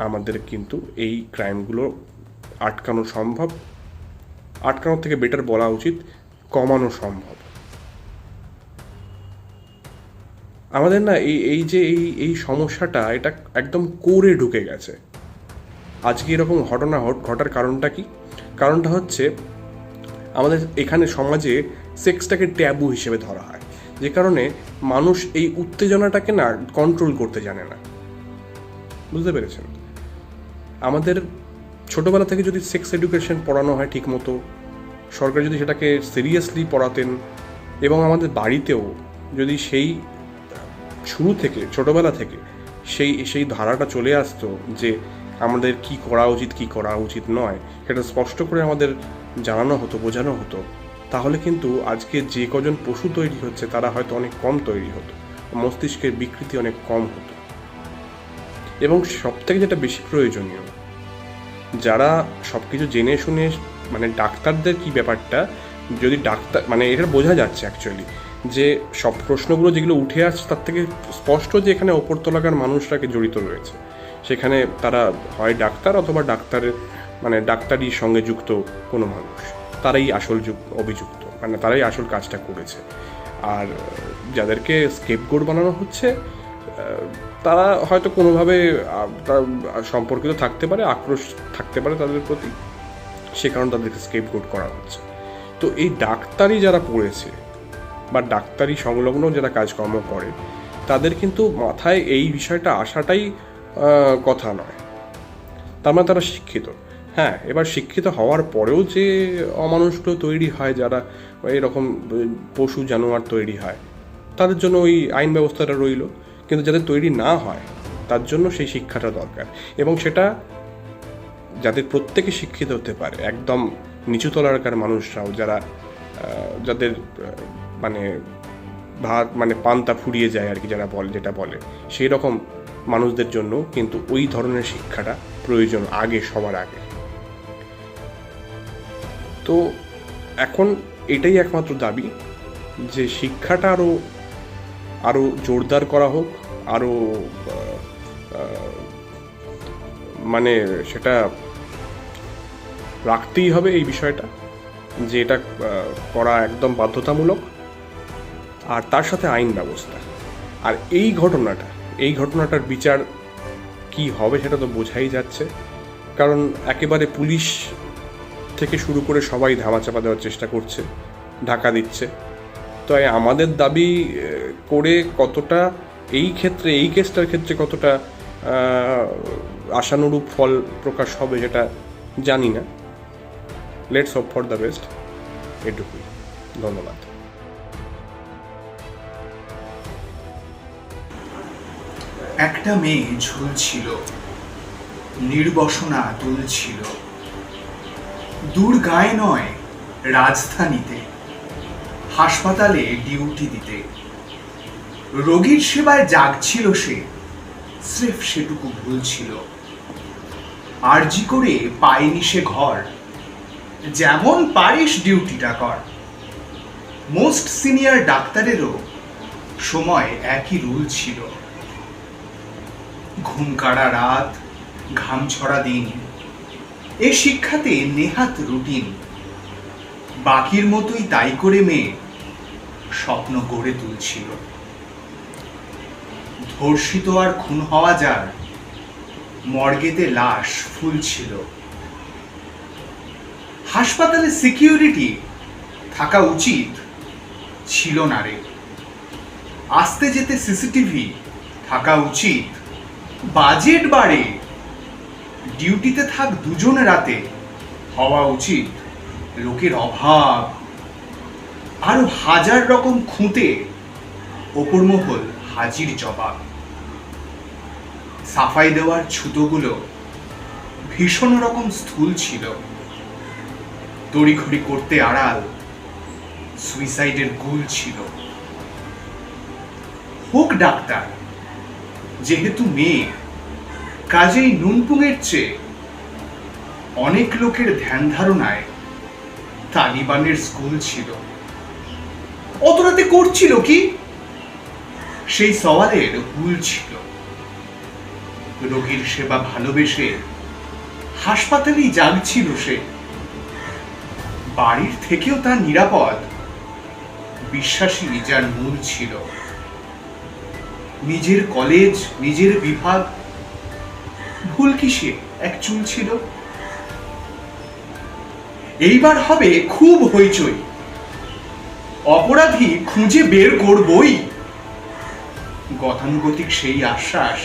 আমাদের কিন্তু এই ক্রাইমগুলো আটকানো সম্ভব, আটকানোর থেকে বেটার বলা উচিত কমানো সম্ভব। আমাদের না এই সমস্যাটা এটা একদম কোরে ঢুকে গেছে। আজকে এরকম ঘটনা ঘটার কারণটা কি? কারণটা হচ্ছে আমাদের এখানে সমাজে সেক্সটাকে ট্যাবু হিসেবে ধরা হয়, যে কারণে মানুষ এই উত্তেজনাটাকে না কন্ট্রোল করতে জানে না। বুঝতে পেরেছেন? আমাদের ছোটবেলা থেকে যদি সেক্স এডুকেশন পড়ানো হয় ঠিক মতো, সরকার যদি সেটাকে সিরিয়াসলি পড়াতেন, এবং আমাদের বাড়িতেও যদি সেই শুরু থেকে ছোটবেলা থেকে সেই ধারাটা চলে আসতো যে আমাদের কি করা উচিত কি করা উচিত নয়, সেটা স্পষ্ট করে আমাদের জানানো হতো, বোঝানো হতো, তাহলে কিন্তু আজকে যে কজন পশু তৈরি হচ্ছে তারা হয়তো অনেক কম তৈরি হতো, মস্তিষ্কের বিকৃতি অনেক কম হতো। এবং সবথেকে যেটা বেশি প্রয়োজনীয়, যারা সব কিছু জেনে শুনে, মানে ডাক্তারদের কি ব্যাপারটা, যদি ডাক্তার মানে এটা বোঝা যাচ্ছে অ্যাকচুয়ালি যে সব প্রশ্নগুলো যেগুলো উঠে আসছে তার থেকে স্পষ্ট যে এখানে ওপরতলাকার মানুষরাকে জড়িত রয়েছে, সেখানে তারা হয় ডাক্তার অথবা ডাক্তারির সঙ্গে যুক্ত কোনো মানুষ, তারাই আসল অভিযুক্ত, মানে তারাই আসল কাজটা করেছে। আর যাদেরকে স্কেপগোট বানানো হচ্ছে তারা হয়তো কোনোভাবে সম্পর্কিত থাকতে পারে, আক্রোশ থাকতে পারে তাদের প্রতি, সে কারণে তাদেরকে স্কেপগোট করা হচ্ছে। তো এই ডাক্তারি যারা পড়েছে বা ডাক্তারি সংলগ্ন যারা কাজকর্ম করে, তাদের কিন্তু মাথায় এই বিষয়টা আসাটাই কথা নয়। তার মানে তারা শিক্ষিত। হ্যাঁ, এবার শিক্ষিত হওয়ার পরেও যে অমানুষগুলো তৈরি হয়, যারা এরকম পশু জানোয়ার তৈরি হয়, তাদের জন্য ওই আইন ব্যবস্থাটা রইল, কিন্তু যাদের তৈরি না হয় তার জন্য সেই শিক্ষাটা দরকার। এবং সেটা যাদের প্রত্যেকে শিক্ষিত হতে পারে, একদম নিচু তলাকার মানুষরাও, যাদের মানে পান্তা ফুরিয়ে যায় আর কি, যেটা বলে সেই রকম মানুষদের জন্য কিন্তু ওই ধরনের শিক্ষাটা প্রয়োজন সবার আগে। তো এখন এটাই একমাত্র দাবি যে শিক্ষাটা আরো জোরদার করা হোক, আরো মানে সেটা রাখতেই হবে এই বিষয়টা, যে এটা করা একদম বাধ্যতামূলক, আর তার সাথে আইন ব্যবস্থা। আর এই ঘটনাটার বিচার কি হবে সেটা তো বোঝাই যাচ্ছে, কারণ একেবারে পুলিশ থেকে শুরু করে সবাই ধামাচাপা দেওয়ার চেষ্টা করছে, ঢাকা দিচ্ছে। তো আমাদের দাবি করে কতটা এই কেসটার ক্ষেত্রে কতটা আশানুরূপ ফল প্রকাশ হবে সেটা জানি না। Let's hope for the best, এটুকুই। ধন্যবাদ। একটা মেয়ে ঝুলছিল, নির্বসনা দুলছিল, দূর গায়ে নয় রাজধানীতে, হাসপাতালে ডিউটি দিতে। রোগীর সেবায় জাগছিল সে, স্রেফ সেটুকু ভুল ছিল। আরজি করে পায়নি সে ঘর, যেমন পারিস ডিউটিটা কর। মোস্ট সিনিয়র ডাক্তারেরও সময় একই রুল ছিল। ঘুম কাড়া রাত, ঘাম ছড়া দিন, এ শিক্ষাতে নেহাত রুটিন। বাকির মতোই তাই করে মেয়ে স্বপ্ন গড়ে তুলছিল। ধর্ষিত আর খুন হওয়া যার, মর্গেতে লাশ ফুলছিল। হাসপাতালে সিকিউরিটি থাকা উচিত ছিল না রে। আসতে যেতে সিসিটিভি থাকা উচিত, বাজেট বাড়ে। ডিউটিতে থাক দুজন রাতে, হওয়া উচিত লোকের অভাব। আরো হাজার রকম খুঁতে ওপর মহল হাজির জবাব। সাফাই দেওয়ার ছুতোগুলো ভীষণ রকম স্থূল ছিল। তড়িঘড়ি করতে আড়াল সুইসাইডের গুল ছিল। হোক ডাক্তার, যেহেতু মেয়ে, কাজেই নুনপুঙের চেয়ে অনেক লোকের ধ্যান ধারণায় তালিবানের স্কুল ছিল। অত রাতে করছিল কি? সেই সওয়ালের ভুল ছিল। রোগীর সেবা ভালোবেসে হাসপাতালেই জাগছিল সে। বাড়ির থেকেও তার নিরাপদ বিশ্বাসী যার মূল ছিল। নিজের কলেজ, নিজের বিভাগ, ভুল কি সে এক চুল ছিল? এইবার হবে খুব হইচই, অপরাধী খুঁজে বের করবই। গতানুগতিক সেই আশ্বাস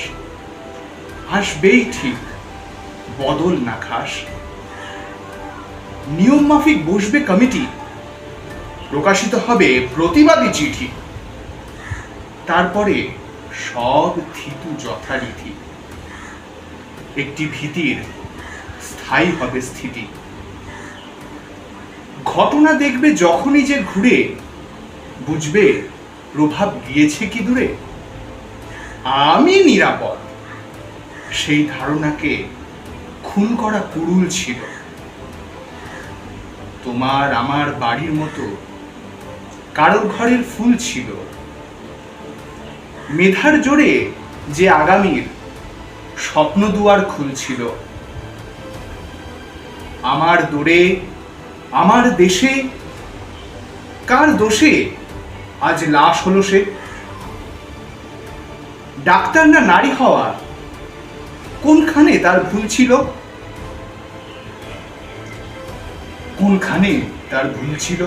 আসবেই ঠিক, বদল না খাস। নিয়ম মাফিক বসবে কমিটি, প্রকাশিত হবে প্রতিবাদী চিঠি। তারপরে সব থিতু যথারীতি, একটি ভীতির স্থায়ী হবে স্থিতি। ঘটনা দেখবে যখনই যে ঘুরে, বুঝবে প্রভাব গিয়েছে কি দূরে। আমি নিরাপদ, সেই ধারণাকে খুন করা কুড়ুল ছিল। তোমার আমার বাড়ির মতো কারোর ঘরের ফুল ছিল। মেধার জোরে যে আগামীর স্বপ্ন দুয়ার খুলছিল। আমার দোরে, আমার দেশে, কার দোষে আজ লাশ হলো সে? ডাক্তার না নারী হওয়া, কোনখানে তার ভুল ছিল? কোনখানে তার ভুল ছিল?